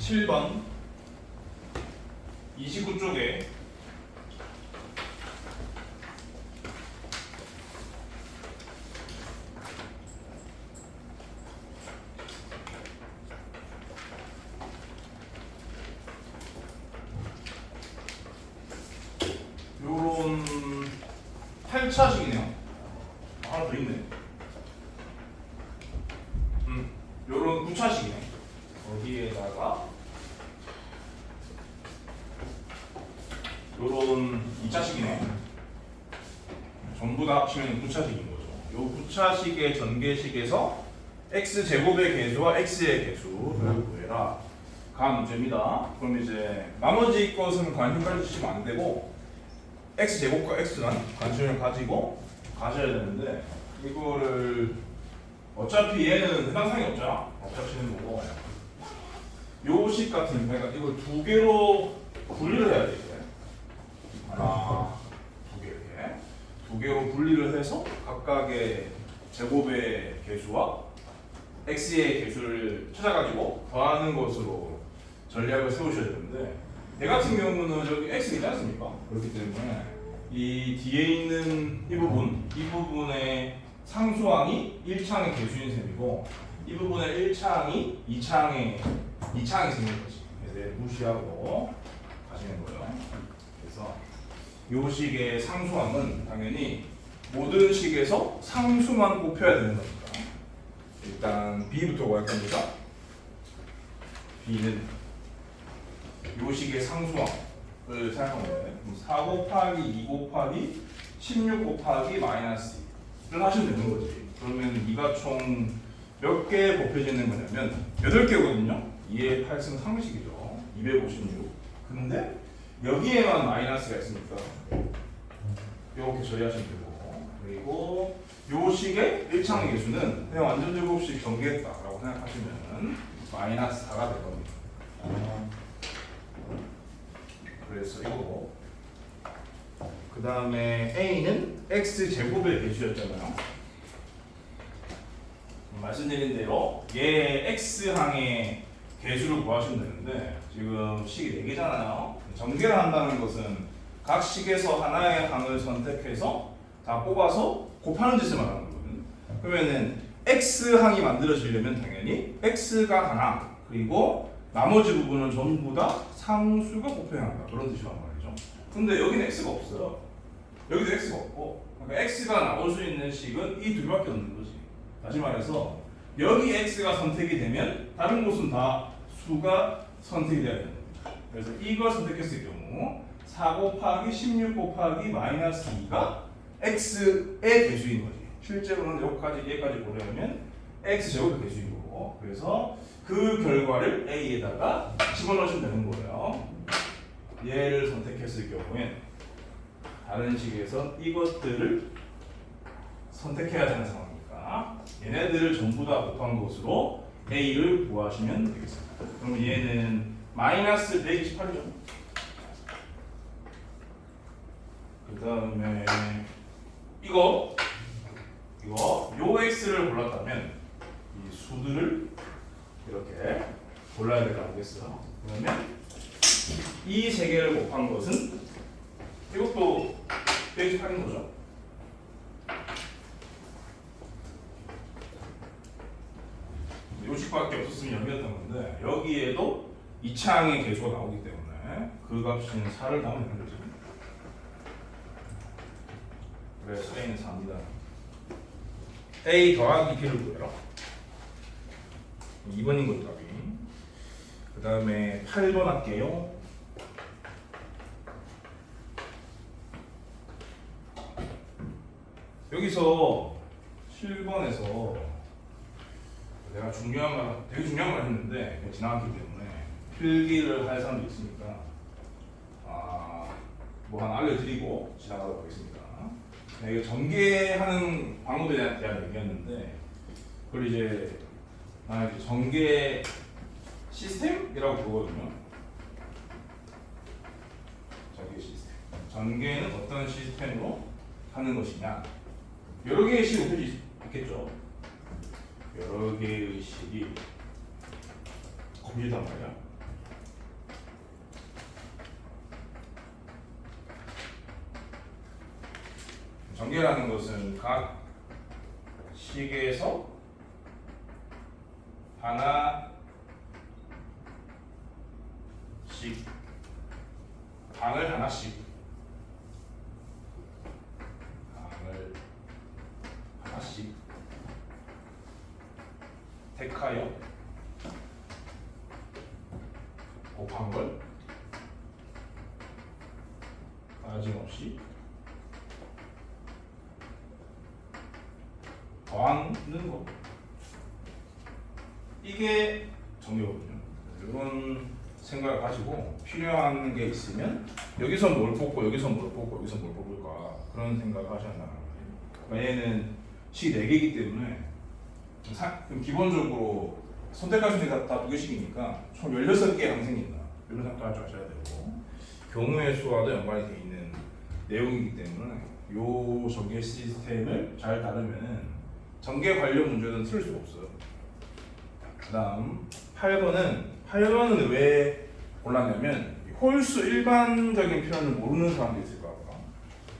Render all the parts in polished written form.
7번 29쪽에 요런 8차식이네요. 하나 더 있네. 요런 9차식이네. 여기에다가 요런 2차식이네. 전부 다 합치면 9차식인 거죠. 요 9차식의 전개식에서 x제곱의 계수와 x의 계수를 구해라. 가 문제입니다. 그럼 이제 나머지 것은 관심까지 주시면 안 되고 x제곱과 x란 관심을 가지고 가셔야 되는데 이거를 어차피 얘는 해당상이 없잖아. 없잡치는 거고 요식 같은 그러니까 이걸 두 개로 분리를 해야 돼. 이제 하나, 두 개 이렇게 두 개로 분리를 해서 각각의 제곱의 계수와 x의 계수를 찾아가지고 더하는 것으로 전략을 세우셔야 되는데 얘 같은 경우는 저기 x가 있지 않습니까? 그렇기 때문에 이 뒤에 있는 이 부분의 상수항이 1창의 계수인 셈이고 이 부분의 1창이 2창이 생긴 거지. 그래서 무시하고 가시는 거예요. 그래서 요 식의 상수항은 당연히 모든 식에서 상수만 곱해야 되는 겁니다. 일단 B부터 구할 겁니다. B는 요 식의 상수항을 생각하면 돼. 4 곱하기 2 곱하기 16 곱하기 마이너스 2를 하시면 되는 거지. 그러면 2가 총 몇 개 곱해지는 거냐면 8개거든요. 2의 8승 3식이죠. 256. 근데 여기에만 마이너스가 있으니까 이렇게 처리하시면 되고 그리고 요 식의 1창의 계수는 그냥 완전 제곱식 전개했다라고 생각하시면 마이너스 4가 될 겁니다. 그래서 이거 그 다음에 A는 X제곱의 계수였잖아요. 말씀드린 대로 얘 X항의 계수를 구하시면 되는데 지금 식이 4개잖아요. 전개를 한다는 것은 각 식에서 하나의 항을 선택해서 다 뽑아서 곱하는 짓을 말하는 거거든요. 그러면은 X항이 만들어지려면 당연히 X가 하나 그리고 나머지 부분은 전부 다 상수가 곱해야 한다. 그런 뜻이란 말이죠. 근데 여기는 X가 없어요. 여기도 X가 없고 그러니까 X가 나올 수 있는 식은 이 두 개밖에 없는 거지. 다시 말해서 여기 X가 선택이 되면 다른 곳은 다 수가 선택이 돼야 됩니다. 그래서 이걸 선택했을 경우 4 곱하기 16 곱하기 마이너스 2가 X의 계수인 거지. 실제로는 여기까지 보려면 X제곱의 계수인 거고 그래서 그 결과를 A에다가 집어넣으시면 되는 거예요. 얘를 선택했을 경우엔 다른 식에서 이것들을 선택해야 되는 상황이니까 얘네들을 전부 다 곱한 것으로 A를 구하시면 되겠습니다. 그럼 얘는 마이너스 128이죠. 그 다음에 이거 요 X를 골랐다면 이 수들을 이렇게 골라야 될 거 아니겠어요? 그러면 이 세 개를 곱한 것은 이것도 128인 거죠. 요식밖에 없었으면 여기였던 건데 여기에도 2창의 계수가 나오기 때문에 그 값인 4를 넣으면 되는 거죠. 그래서 A는 4입니다. A 더하기 B를 구해라. 2번인 것도 답이. 그 다음에 8번 할게요. 여기서 7번에서 내가 되게 중요한 말 했는데 지나갔기 때문에 필기를 할 사람도 있으니까 뭐 하나 알려드리고 지나가도록 하겠습니다. 이게 전개하는 방법에 대한 얘기였는데 그걸 이제 전개 시스템이라고 부르거든요. 전개 시스템. 전개는 어떤 시스템으로 하는 것이냐. 여러 개의 식이 있겠죠. 여러 개의 식이 컴퓨터란 말이야. 전개라는 것은 각 식에서 하나씩 방을 하나씩 택하여 곱한 걸 빠짐없이 더하는 거. 이게 정의거든요. 이런 생각을 가지고 필요한 게 있으면 여기서 뭘 뽑고 여기서 뭘 뽑고 여기서 뭘 뽑을까 그런 생각을 하셔야 한다. 얘는 식 4개이기 때문에 기본적으로 선택할 수 있는 다 2개씩이니까 총 16개의 항생이 있다. 이런 생각을 좀 하셔야 되고 경우의 수와도 연관이 되어 있는 내용이기 때문에 이 전개 시스템을 잘 따르면 전개 관련 문제는 틀릴 수가 없어요. 그 다음 8번은 왜 골랐냐면 홀수 일반적인 표현을 모르는 사람들이 있을 거야.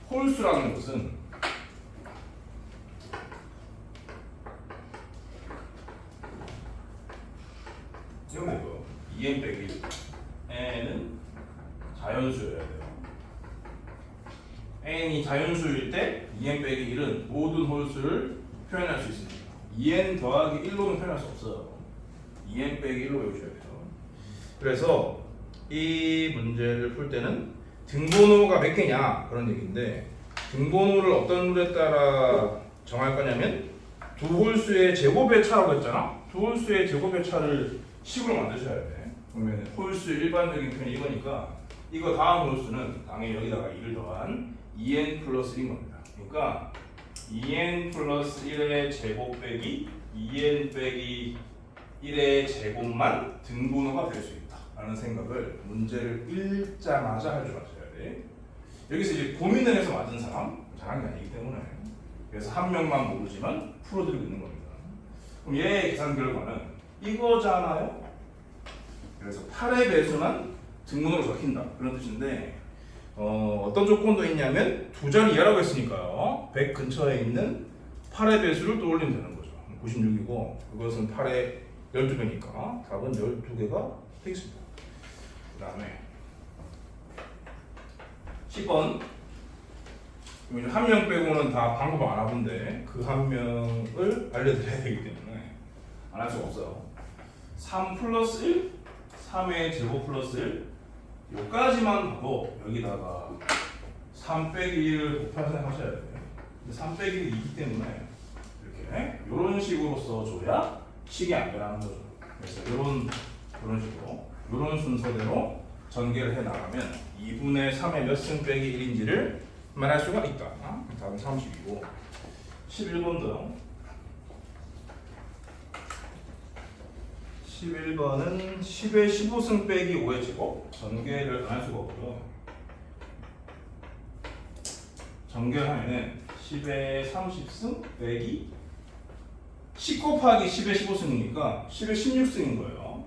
홀수라는 것은 이런 거고요. 2n 빼기 n은 자연수여야 돼요. n이 자연수일 때 2n 빼기 1은 모든 홀수를 표현할 수 있습니다. 2n 더하기 1로는 표현할 수 없어요. 2n 빼기 1로 외우셔야 돼요. 그래서 이 문제를 풀 때는 등번호가 몇 개냐 그런 얘기인데 등번호를 어떤 룰에 따라 정할 거냐면 두 홀수의 제곱의 차라고 했잖아. 두 홀수의 제곱의 차를 식으로 만드셔야 돼. 그러면 홀수 일반적인 표현이 이거니까 이거 다음 홀수는 당연히 여기다가 2를 더한 2n 플러스 1인 겁니다. 그러니까 2n 플러스 1의 제곱 빼기 2n 빼기 1의 제곱만 등분호가 될 수 있다 라는 생각을 문제를 읽자마자 할 줄 아셔야 돼. 여기서 이제 고민을 해서 맞은 사람 잘한 게 아니기 때문에 그래서 한 명만 모르지만 풀어드리고 있는 겁니다. 그럼 얘의 계산 결과는 이거잖아요. 그래서 8의 배수만 등분으로 적힌다 그런 뜻인데 어떤 조건도 있냐면 두 자리 이하라고 했으니까요. 100 근처에 있는 8의 배수를 떠올리면 되는 거죠. 96이고 그것은 8의 12배니까 답은 12개가 되겠습니다. 그 다음에 10번 한 명 빼고는 다 방법 안 하던데 그 한 명을 알려드려야 되기 때문에 안 할 수가 없어요. 3 플러스 1, 3의 제곱 플러스 1 요까지만 봐도 여기다가 3 빼기 1을 곱할 생각하셔야 돼요. 근데 3 빼기 1이 2기 때문에 이렇게 이런 식으로 써줘야 식이 안 변하는 거죠. 그래서 이런 식으로 이런 순서대로 전개를 해 나가면 2분의 3의 몇 승 빼기 1인지를 말할 수가 있다. 답은 32고 11번도 11번은 10의 15승 빼기 5의 제곱 전개를 안 할 수가 없고요. 전개하면은 10의 30승 빼기 10 곱하기 10의 15승이니까 10의 16승인 거예요.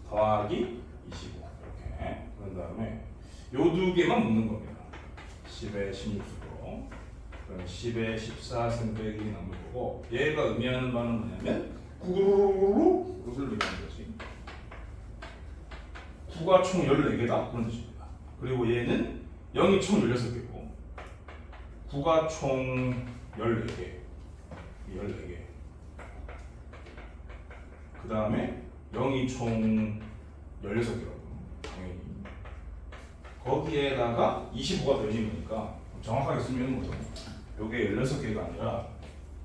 더하기 25 이렇게 그런 다음에 요 두 개만 묶는 겁니다. 10의 16승으로 그럼 10의 14승 빼기 남을 거고 얘가 의미하는 바는 뭐냐면 9로 이것을 의미하는 거지. 9가 총 14개다 그런 뜻입니다. 그리고 얘는 0이 총 16개고 9가 총 14개 그 다음에 0이 총 16개라고 당연히 거기에다가 25가 더해진 거니까 정확하게 쓰면 거죠. 요게 16개가 아니라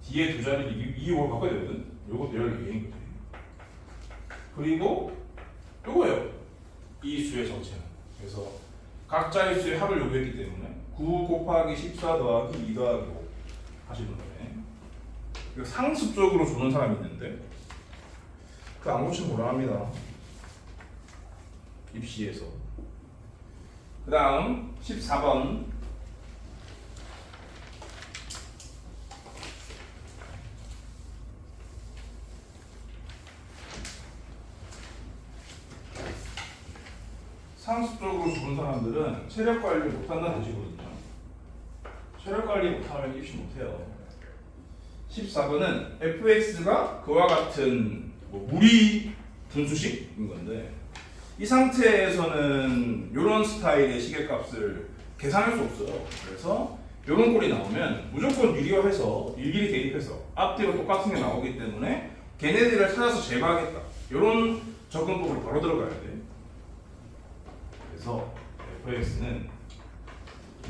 뒤에 두 자리 2, 5를 바꿔야 되거든. 요것도 14개인 거지. 그리고 요거예요. 이 수의 전체는. 그래서 각자의 수의 합을 요구했기 때문에 9 곱하기 14 더하기 2 더하기 5 하시는 거네. 상습적으로 주는 사람이 있는데 그 아무것도 뭐라 합니다. 입시에서. 그 다음 14번 상습적으로 주는 사람들은 체력 관리 못한다는 뜻이거든요. 체력 관리 못하면 입시 못해요. 14번은 fx가 그와 같은 뭐 무리 분수식인 건데 이 상태에서는 이런 스타일의 시계값을 계산할 수 없어요. 그래서 이런 꼴이 나오면 무조건 유리화해서 일일이 대입해서 앞뒤가 똑같은 게 나오기 때문에 걔네들을 찾아서 제거하겠다. 이런 접근법으로 바로 들어가야 돼. 그래서 fx는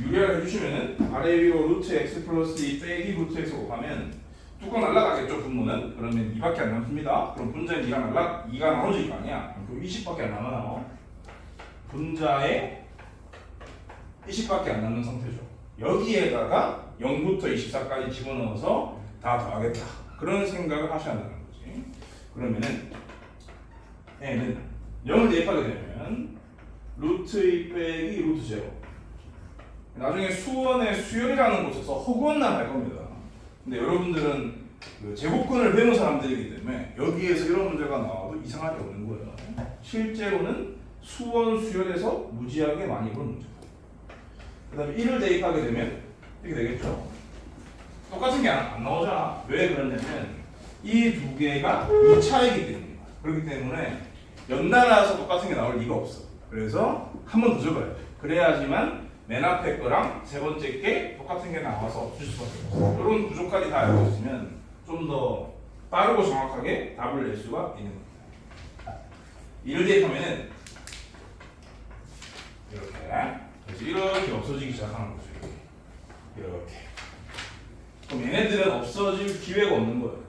유리화를 해주시면은 아래 위로 루트 x 플러스 2 빼기 루트 x 곱하면 뚜껑 날라가겠죠 분모는. 그러면 2밖에 안 남습니다. 그럼 분자에 2가 나눠질 거 아니야. 그럼 20밖에 안 남아요. 분자에 20밖에 안 남는 상태죠. 여기에다가 0부터 24까지 집어넣어서 다 더하겠다. 그런 생각을 하셔야 한다는 거지. 그러면은 n은 0을 대입하게 되면 루트 2 빼기 루트 제로. 나중에 수원의 수열이라는 곳에서 허구원난 할 겁니다. 근데 여러분들은 그 제곱근을 배운 사람들이기 때문에 여기에서 이런 문제가 나와도 이상할 게 없는 거예요. 실제로는 수원 수열에서 무지하게 많이 보는 문제다. 그 다음에 1을 대입하게 되면 이렇게 되겠죠. 똑같은 게 안 나오잖아. 왜 그러냐면 이 두 개가 2차이기 때문이야. 그렇기 때문에 연달아서 똑같은 게 나올 리가 없어. 그래서 한 번 더 적어야 돼. 그래야지만 맨 앞에 거랑 세 번째 게 똑같은 게 나와서 없을 수밖에 없어. 이런 구조까지 다 알고 있으면 좀 더 빠르고 정확하게 답을 낼 수가 있는 겁니다. 이를 대입하면은 이렇게 이렇게 없어지기 시작하는 거죠. 이렇게. 그럼 얘네들은 없어질 기회가 없는 거예요.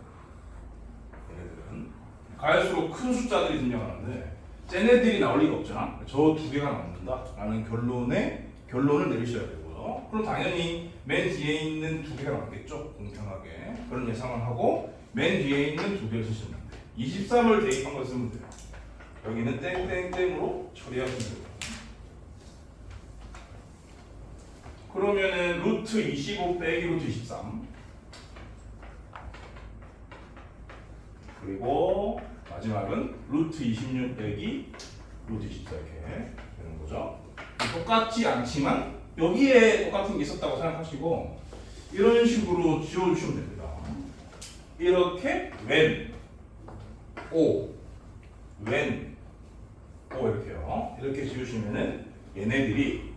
얘네들은 갈수록 큰 숫자들이 등장하는데 쟤네들이 나올 리가 없잖아. 저 두 개가 남는다라는 결론을 내리셔야 되고요. 그럼 당연히 맨 뒤에 있는 두 개가 남겠죠. 공평하게 그런 예상을 하고 맨 뒤에 있는 두 개를 쓰시면 돼요. 23을 대입한 걸 쓰면 돼요. 여기는 땡땡땡으로 처리하시면 돼요. 그러면은 루트 25 빼기 루트 23 그리고 마지막은 루트 26 빼기 루트 24 이렇게 되는 거죠. 똑같지 않지만 여기에 똑같은 게 있었다고 생각하시고 이런 식으로 지워주시면 됩니다. 이렇게 웬, 오, 웬, 오 이렇게요. 이렇게 지우시면은 얘네들이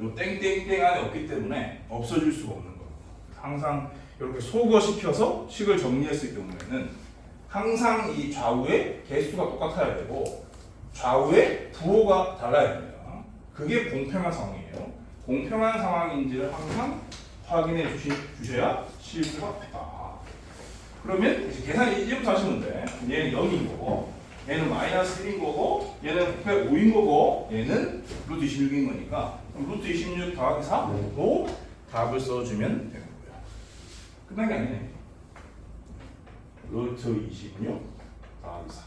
요 땡땡땡 안에 없기 때문에 없어질 수가 없는 거예요. 항상 이렇게 소거시켜서 식을 정리했을 경우에는 항상 이 좌우의 개수가 똑같아야 되고 좌우의 부호가 달라야 됩니다. 그게 공평한 상황이에요. 공평한 상황인지를 항상 확인해 주셔야 실수가 없다. 그러면 이제 계산 이제부터 하시면 돼. 얘는 0인 거고 얘는 마이너스 1인 거고 얘는 5인 거고 얘는 루트 26인 거니까 루트 26 더하기 4로 답을 써주면 되는 거예요. 끝난 게 아니네. 루트 26 더하기 4.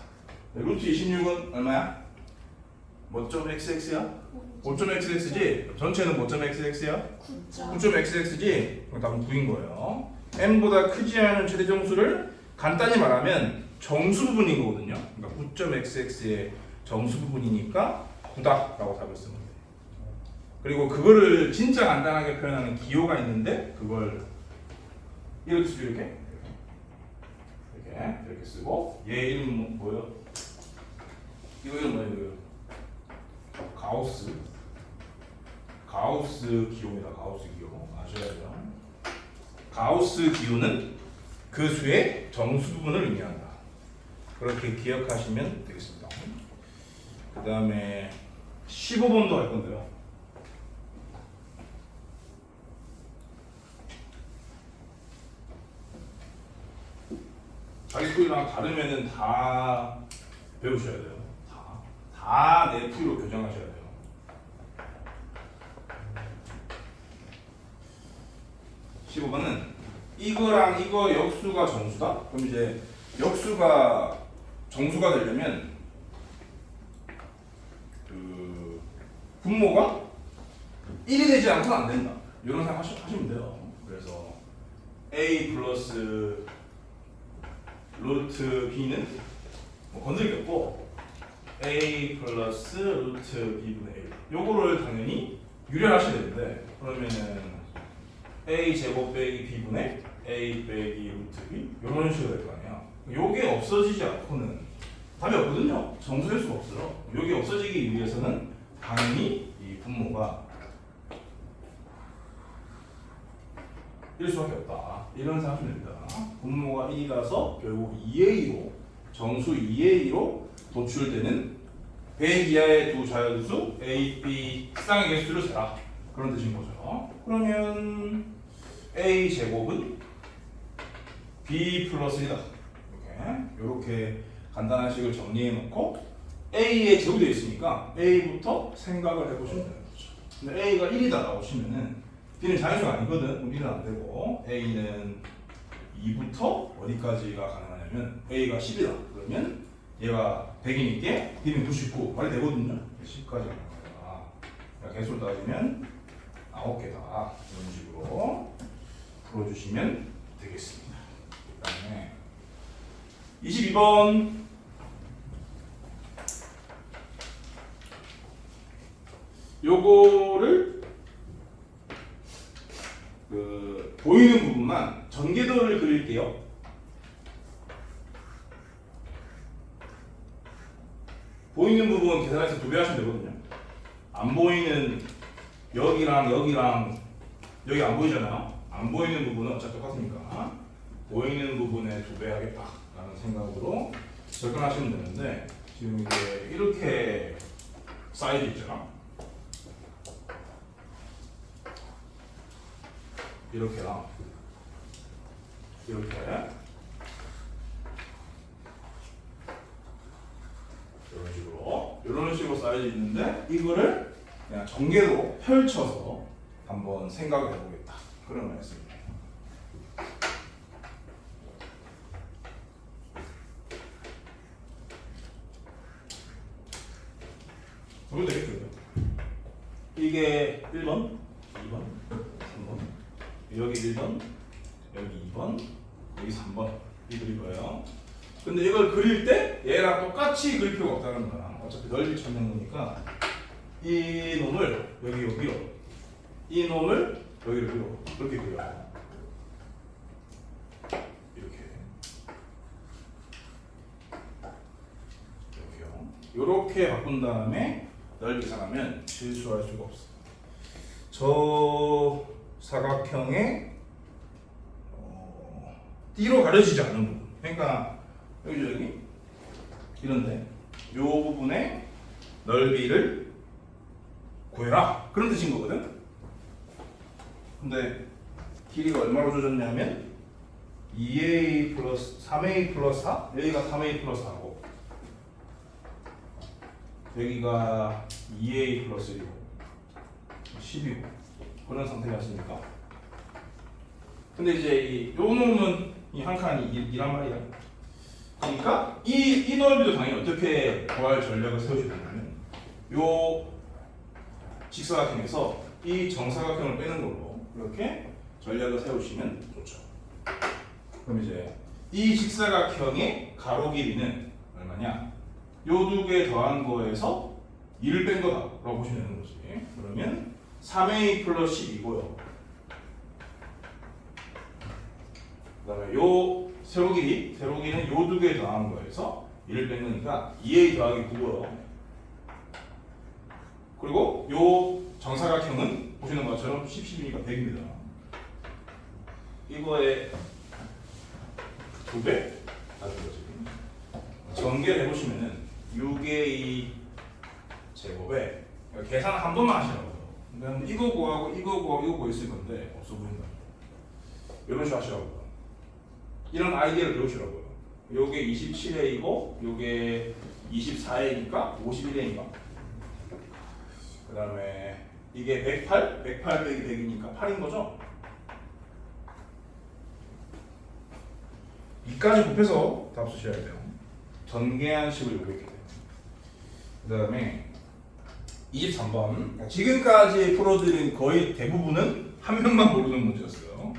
루트 26은 얼마야? 뭐 점 xx야? 5.xx지? 전체는 뭐 점 xx야? 9.xx지? 그럼 답은 9인 거예요. n보다 크지 않은 최대 정수를 간단히 말하면 정수 부분인 거거든요. 그러니까 9.xx의 정수 부분이니까 9다라고 답을 쓰면 돼요. 그리고 그거를 진짜 간단하게 표현하는 기호가 있는데 그걸 이렇게 쓰죠. 이렇게 쓰고 얘 이름 뭐예요? 이거 이름 뭐예요? 가우스 기호입니다. 가우스 기호 아셔야죠. 가우스 기호는 그 수의 정수 부분을 의미한다. 그렇게 기억하시면 되겠습니다. 그 다음에 15번도 할 건데요. 자기 풀이랑 다르면은 다 배우셔야 돼요. 다 내 풀이로 교정하셔야 돼요. 이거랑 이거 역수가 정수다? 그럼 이제 역수가 정수가 되려면 그 분모가 1이 되지 않고는 안 된다. 이런 생각 하시면 돼요. 그래서 a 플러스 루트 b는 뭐 건드릴 게 없고 a 플러스 루트 b분의 1 요거를 당연히 유래하셔야 되는데 그러면은 a 제곱 빼기 b분의 a 빼기 루트 b 이런 식으로 될 거 아니야. 요게 없어지지 않고는 답이 없거든요. 정수될 수가 없어요. 요게 없어지기 위해서는 당연히 이 분모가 일 수밖에 없다. 이런 생각하시면 됩니다. 분모가 1이라서 결국 2a로 정수 2a로 도출되는 100 이하의 두 자연수 a, b 쌍의 개수를 세라. 그런 뜻인 거죠. 그러면 a 제곱은 b 플러스 1이다. 이렇게 간단한 식을 정리해 놓고 a에 제곱되어 있으니까 a부터 생각을 해보시면 되는 거죠. 근데 a가 1이다라고 치면은 b는 자연수가 아니거든. 그럼 1은 안 되고 a는 2부터 어디까지가 가능하냐면 a가 10이다. 그러면 얘가 100이니까 b는 99 말이 되거든요. 10까지 가는 거야. 그러니까 개수를 따지면 9개다. 이런 식으로 풀어주시면 되겠습니다. 그 다음에 22번 요거를 보이는 부분만 전개도를 그릴게요. 보이는 부분 계산해서 2배 하시면 되거든요. 안 보이는 여기랑 여기랑 여기 안 보이잖아요. 안 보이는 부분은 어차피 똑같으니까 보이는 부분에 2배 하겠다라는 생각으로 접근하시면 되는데 지금 이게 이렇게 사이즈 있잖아. 이렇게랑 이렇게 이런 식으로 사이즈 있는데 이거를 그냥 전개로 펼쳐서 한번 생각을 해보겠다 그런 말씀입니다. 이거 되겠죠? 이게 1번, 2번, 3번 여기 1번, 여기 2번, 여기 3번 이 그릴 거예요. 근데 이걸 그릴 때 얘랑 똑같이 그릴 필요가 없다는 거야. 어차피 넓이 찾는 거니까 이 놈을 여기로 이 놈을 여기로 위로 그렇게 그려요. 이렇게 바꾼 다음에 넓이 계산하면 실수할 수가 없어. 저 사각형의 띠로 가려지지 않는 부분. 그러니까 여기 이런데 이 부분의 넓이를 구해라. 그런 뜻인 거거든. 근데 길이가 얼마로 줘졌냐면 2a 플러스 3a 플러스 4 여기가 3a 플러스 4고 여기가 2a 플러스 1이고 10이고 그런 상태였으니까. 근데 이제 요 놈은 이 한 칸이 이란 말이야. 그러니까 이 넓이도 당연히 어떻게 구할 전략을 세우셔야 되냐면 요 직사각형에서 이 정사각형을 빼는 걸로 이렇게 전략을 세우시면 좋죠. 그럼 이제 이 직사각형의 가로 길이는 얼마냐? 요 두 개 더한 거에서 2를 뺀 거다라고 보시면 되는 거지. 그러면 3a 플러스 10이고요. 그 다음에 요 세로길이는 요 두 개 더한 거에서 1을 뺀 거니까 2a 더하기 9고요. 그리고 요 정사각형은 보시는 것처럼 10, 10이니까 100입니다. 이거에 2배 가진 거지. 전개를 해보시면은 6a 제곱에 계산 한 번만 하시라고요. 그러면 이거 구하고 이거 구하고 이거 구하 있을 건데 없어 보인다. 이런 식으로 하시라고요. 이런 아이디어를 배우시라고요. 요게 27a이고 요게 24a니까 51a인가. 그 다음에 이게 108 빼기 100이니까 8인 거죠. 이까지 곱해서 답 쓰셔야 돼요. 전개한 식을 요구했기 때문에. 그 다음에 23번 지금까지 풀어드린 거의 대부분은 한 명만 모르는 문제였어요.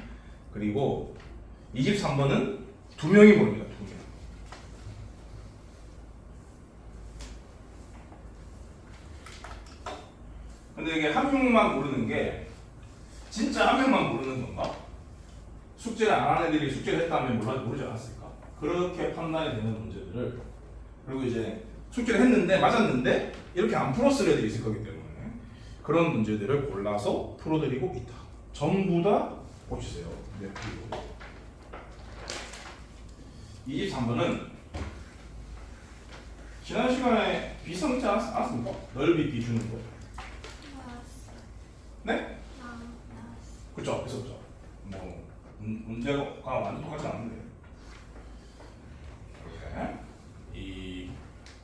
그리고 23번은 두 명이 모릅니다. 두 명. 근데 이게 한 명만 모르는 게 진짜 한 명만 모르는 건가? 숙제를 안 하는 애들이 숙제를 했다면 모르지 않았을까? 그렇게 판단이 되는 문제들을 그리고 이제 숙제를 했는데 맞았는데 이렇게 안 풀었을 애들이 있을 거기 때문에 그런 문제들을 골라서 풀어드리고 있다. 전부 다 고치세요. 네, 그리고 23번은 지난 시간에 비슷하지 않았습니까? 넓이 비주는 거. 네? 그쵸, 그쵸. 뭐 문제가 완전 똑같지 않은데 이렇게 이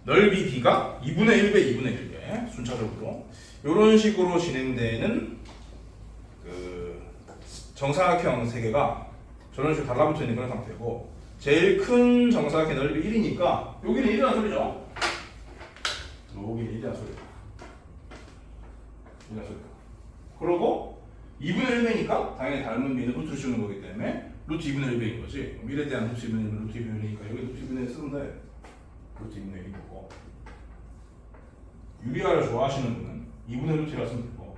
넓이 b가 2분의 1배 2분의 1배 순차적으로 이런 식으로 진행되는 그 정사각형 세 개가 저런 식으로 달라붙어 있는 그런 상태고 제일 큰 정사각형 넓이 1이니까 여기는 1이라는 소리죠. 여기는 1이라는 소리다. 1이라는 소리다. 그러고 2분의 1배니까 당연히 닮은 b는 루트를 주는 거기 때문에 루트 2분의 1배인 거지. 미래에 대한 루트 2분의 1은 루트 2분의 1이니까 여기 루트 2분의 1 쓰면 돼. 루트 2분의 1인 거고 유리화를 좋아하시는 분은 2분의 루트라 쓰면 되고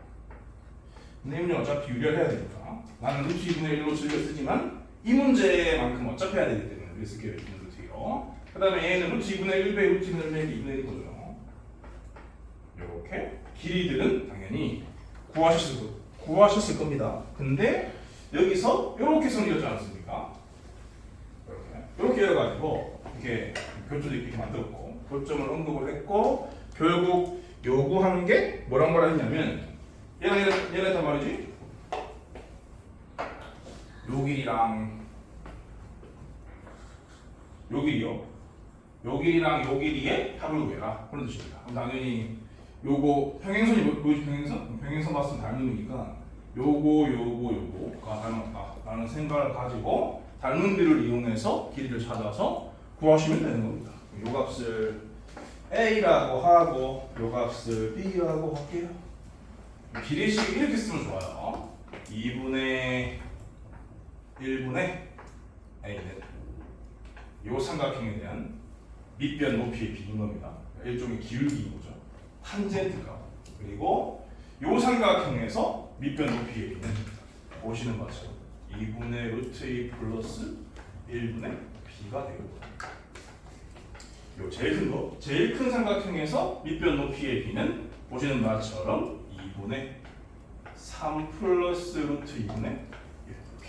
근데 이문제 어차피 유리화를 해야 되니까 나는 루트 2분의 1로 즐겨 쓰지만 이 문제만큼 어차피 해야 되기 때문에 우리 쓸게요. 2분의 루트 2로 그 다음에 얘는 루트 2분의 1배 루트 2분의 1배 2분의 1인 거죠. 이렇게 길이들은 당연히 구하셨을 겁니다. 근데 여기서 이렇게 성립하지 않았습니까? 이렇게 해가지고 이렇게 교점도 이렇게 만들었고 교점을 언급을 했고 결국 요구한 게 뭐라 했냐면 얘가 했단 말이지. 요 길이랑 요 길이요. 요 길이랑 요 길이의 합을 구해라 그런 뜻입니다. 그럼 당연히 요거 평행선이 뭐지? 평행선 봤으면 닮음이니까 요거가 닮았다라는 생각을 가지고 닮은 비를 이용해서 길이를 찾아서 구하시면 되는 겁니다. 요 값을 A라고 하고 요 값을 B라고 할게요. 비례식 이렇게 쓰면 좋아요. 2분의 1분의 A는 요 삼각형에 대한 밑변 높이의 비인 겁니다. 일종의 기울기인 거죠. 탄젠트가. 그리고 요 삼각형에서 밑변 높이의 비는 보시는 것처럼 2분의 루트 2 플러스 1분의 b가 되고 요 제일 큰 삼각형에서 밑변 높이의 b는 보시는 바처럼 2분의 3 플러스 루트 2분의 1 이렇게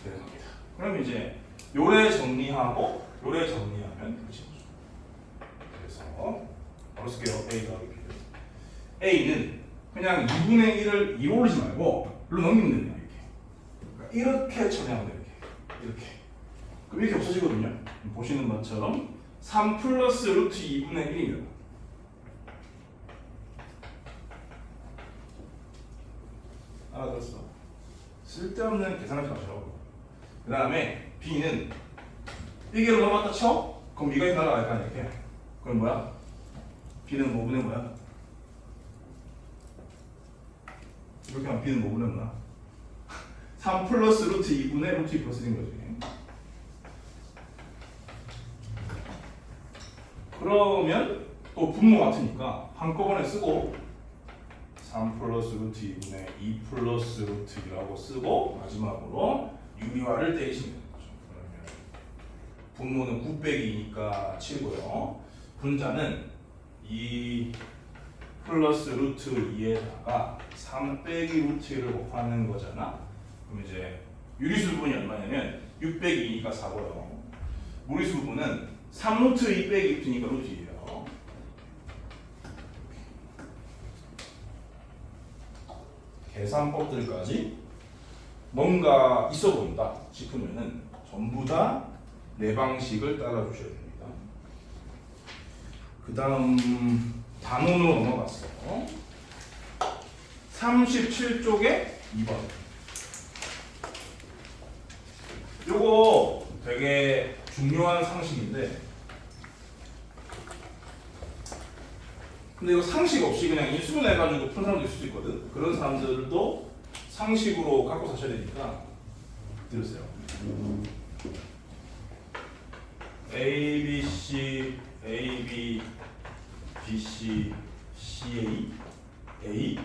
되는 겁니다. 그럼 이제 요래 정리하고 요래 정리하면 끝인 거죠. 그래서 바로 쓸게요. A가 A는 그냥 2분의 1을 2로 올리지 말고 일로 넘기면 됩니다. 이렇게 처리하면 돼요. 이렇게. 그럼 이렇게 없어지거든요. 보시는 것처럼 3 플러스 루트 2분의 1입니다. 알아들었어? 쓸데없는 계산하지 마시라고. 그 다음에 B는 1개로 넘어갔다 쳐? 그럼 B가 날아갈 거 아니야, 이렇게. 그럼 뭐야? B는 5분의 뭐야? 이렇게 하면 B는 5분의 뭐야? 3 플러스 루트 2분의 루트 2 플러스 1인 거지. 그러면 또 분모 같으니까 한꺼번에 쓰고 3 플러스 루트 2분의 2 플러스 루트 2라고 쓰고 마지막으로 유리화를 떼시면 되는 거죠. 그러면 분모는 9 빼기 2니까 7고요. 분자는 2 플러스 루트 2에다가 3 빼기 루트 1을 곱하는 거잖아. 그럼 이제 유리수 부분이 얼마냐면 6 빼기 2니까 4고요. 무리수 부분은 3 루트 2 빼기 2니까 루트 2예요. 계산법들까지 뭔가 있어 보인다 싶으면은 전부 다 내 방식을 따라 주셔야 됩니다. 그 다음 단원으로 넘어갔어. 37쪽에 2번. 요거 되게 중요한 상식인데 근데 이거 상식 없이 그냥 인수분 해가지고 푼 사람도 있을 수 있거든. 그런 사람들도 상식으로 갖고 사셔야 되니까 들으세요. A, B, C, A, B, B, C, C, A, A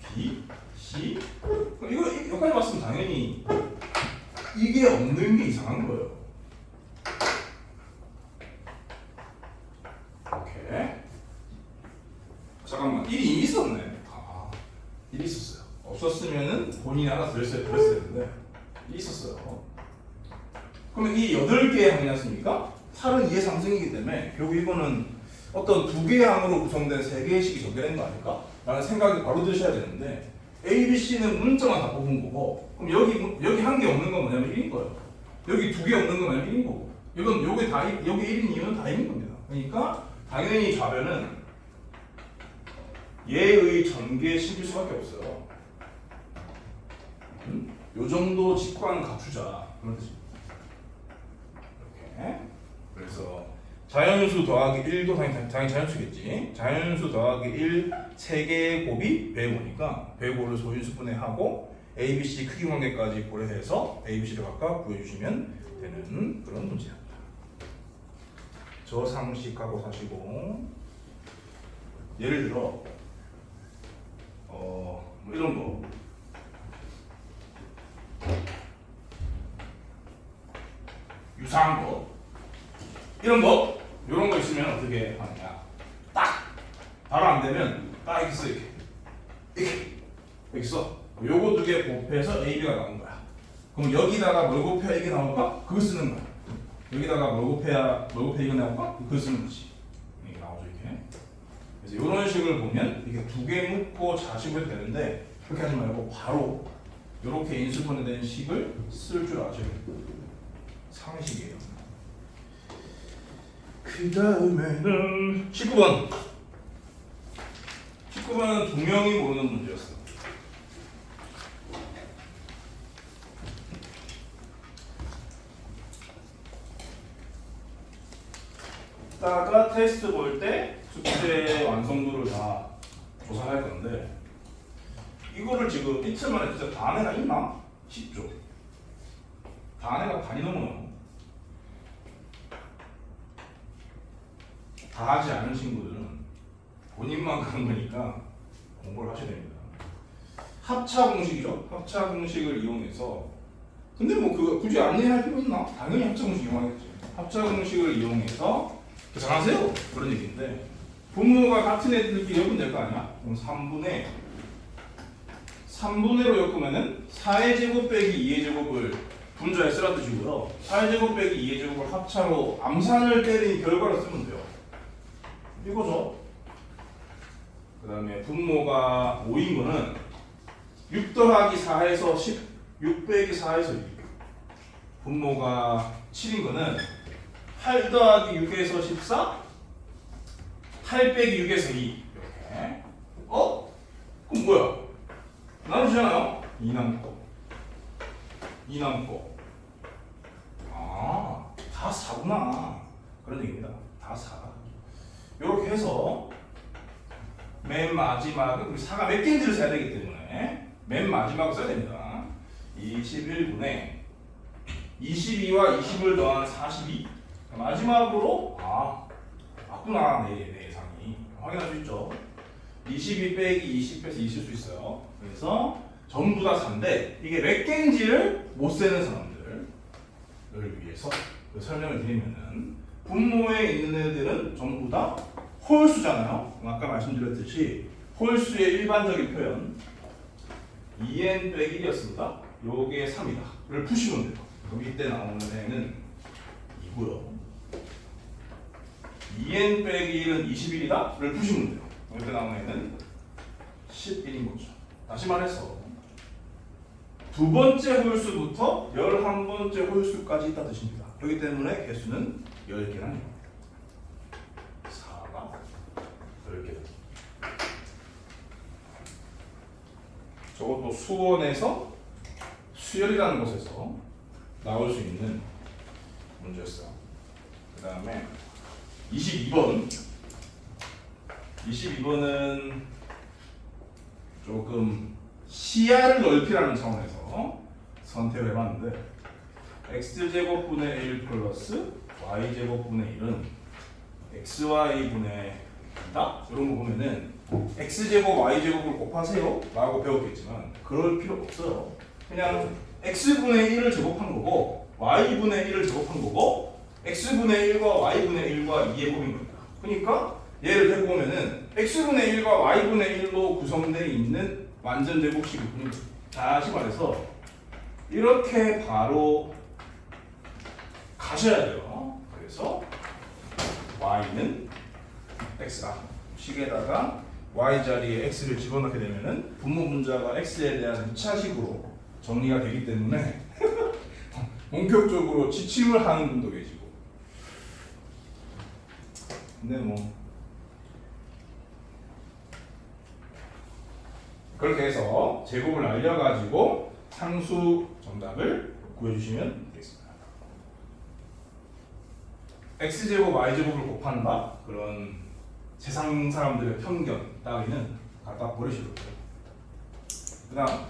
B, C. 이거 여기까지 봤으면 당연히 이게 없는 게 이상한 거예요. 오케이. 잠깐만, 1이 이미 있었네. 1이 있었어요. 없었으면은 본인이 하나 그랬어야 되는데 1이 있었어요. 그러면 이 8개의 항이 났습니까? 8은 2의 상승이기 때문에 결국 이거는 어떤 2개의 항으로 구성된 3개의 식이 전개된 거 아닐까? 라는 생각이 바로 드셔야 되는데 A, B, C는 문자만 다 뽑은 거고 그럼 여기 한 개 없는 건 뭐냐면 1인 거예요. 여기 2개 없는 건 뭐냐면 1인 거고 이건 요게 다 여기 1인 이유는 다 1인 겁니다. 그러니까 당연히 좌변은 얘의 전개식일 수밖에 없어요. 요 정도 직관 갖추자 그런 뜻입니다. 이렇게. 그래서 자연수 더하기 1도 당연히 자연수겠지. 자연수 더하기 1 3개의 곱이 105니까 105를 소인수분해 하고 A, B, C 크기 관계까지 고려해서 A, B, C를 각각 구해주시면 되는 그런 문제입니다. 저 상식하고 사시고 예를 들어 뭐 이런 거 유사한 거 이런 거 이런 거 있으면 어떻게 하느냐 딱 바로 안 되면 딱 이렇게 써 이렇게 써 요거 2개 곱해서 AB가 나온 거야. 그럼 여기다가 뭘 곱해야 이게 나올까? 그거 쓰는 거야. 여기다가 뭘 곱해야 이거 나올까? 그거 쓰는 거지. 이게 나오죠 이렇게. 그래서 이런 식을 보면 이게 2개 묶고 자식을 해도 되는데 그렇게 하지 말고 바로 이렇게 인수분해된 식을 쓸 줄 아셔야 돼요. 상식이에요. 그 다음에는 19번. 19번은 2명이 모르는 문제였어. 이따가 테스트 볼 때 숙제 완성도를 다 조사할 건데 이거를 지금 이틀 만에 진짜 다 한 애가 있나 싶죠. 다 한 애가 반이 넘어요. 다 하지 않은 친구들은 본인만 그런 거니까 공부를 하셔야 됩니다. 합차 공식이죠. 합차 공식을 이용해서 근데 뭐 그거 굳이 안내할 필요 있나? 당연히 합차 공식 이용하겠지. 합차 공식을 이용해서 잘하세요 그런 얘기인데 분모가 같은 애들끼리 엮으면 될 거 아니야? 그럼 3분의로 엮으면은 4의 제곱 빼기 2의 제곱을 분자에 쓰라 뜻이고요. 4의 제곱 빼기 2의 제곱을 합차로 암산을 때린 결과로 쓰면 돼요. 이거죠. 그 다음에 분모가 5인 거는 6 더하기 4에서 10, 6 빼기 4에서 2. 분모가 7인 거는 8 더하기 6에서 14, 8 빼기 6에서 2. 이렇게. 그럼 뭐야? 나누잖아요? 2 남고. 2 남고. 다 4구나. 그런 얘기입니다. 다 4. 이렇게 해서 맨 마지막은 우리 4가 몇 개인지를 세야 되기 때문에 맨 마지막을 써야 됩니다. 21분에 22와 20을 더한 42. 마지막으로 맞구나 내 예상이 확인할 수 있죠. 22 빼기 20에서 있을 수 있어요. 그래서 전부 다 4인데 이게 몇 개인지를 못 세는 사람들을 위해서 설명을 드리면은 분모에 있는 애들은 전부 다 홀수잖아요. 아까 말씀드렸듯이 홀수의 일반적인 표현 2n 빼기 1이었습니다. 요게 3이다. 를 푸시면 돼요. 그럼 이때 나오는 애는 2고요. 2n 빼기 1은 21이다. 를 푸시면 돼요. 이때 나오는 애는 11인 거죠. 다시 말해서 두 번째 홀수부터 11번째 홀수까지 있다 뜻입니다. 그렇기 때문에 개수는 10개나 4가 10개. 저것도 수원에서 수열이라는 곳에서 나올 수 있는 문제였어요. 그 다음에 22번은 조금 시야를 넓히라는 차원에서 선택을 해봤는데 x제곱분의 1 플러스 y제곱분의 1은 xy분의 2다? 이런 거 보면은 x제곱 y제곱을 곱하세요 라고 배웠겠지만 그럴 필요 없어요. 그냥 x분의 1을 제곱한 거고 y분의 1을 제곱한 거고 x분의 1과 y분의 1과 2의 곱인 겁니다. 그러니까 얘를 해보면은 x분의 1과 y분의 1로 구성되어 있는 완전 제곱식이 분이 다시 말해서 이렇게 바로 가셔야 돼요. 그래서 y는 x다. 식에다가 y 자리에 x를 집어넣게 되면은 분모 분자가 x에 대한 2차식으로 정리가 되기 때문에 본격적으로 지침을 하는 분도 계시고. 근데 뭐 그렇게 해서 제곱을 알려가지고 상수 정답을 구해주시면 되겠습니다. x제곱 y제곱을 곱한다? 그런 세상 사람들의 편견 따위는 갖다 버리시고요. 그 다음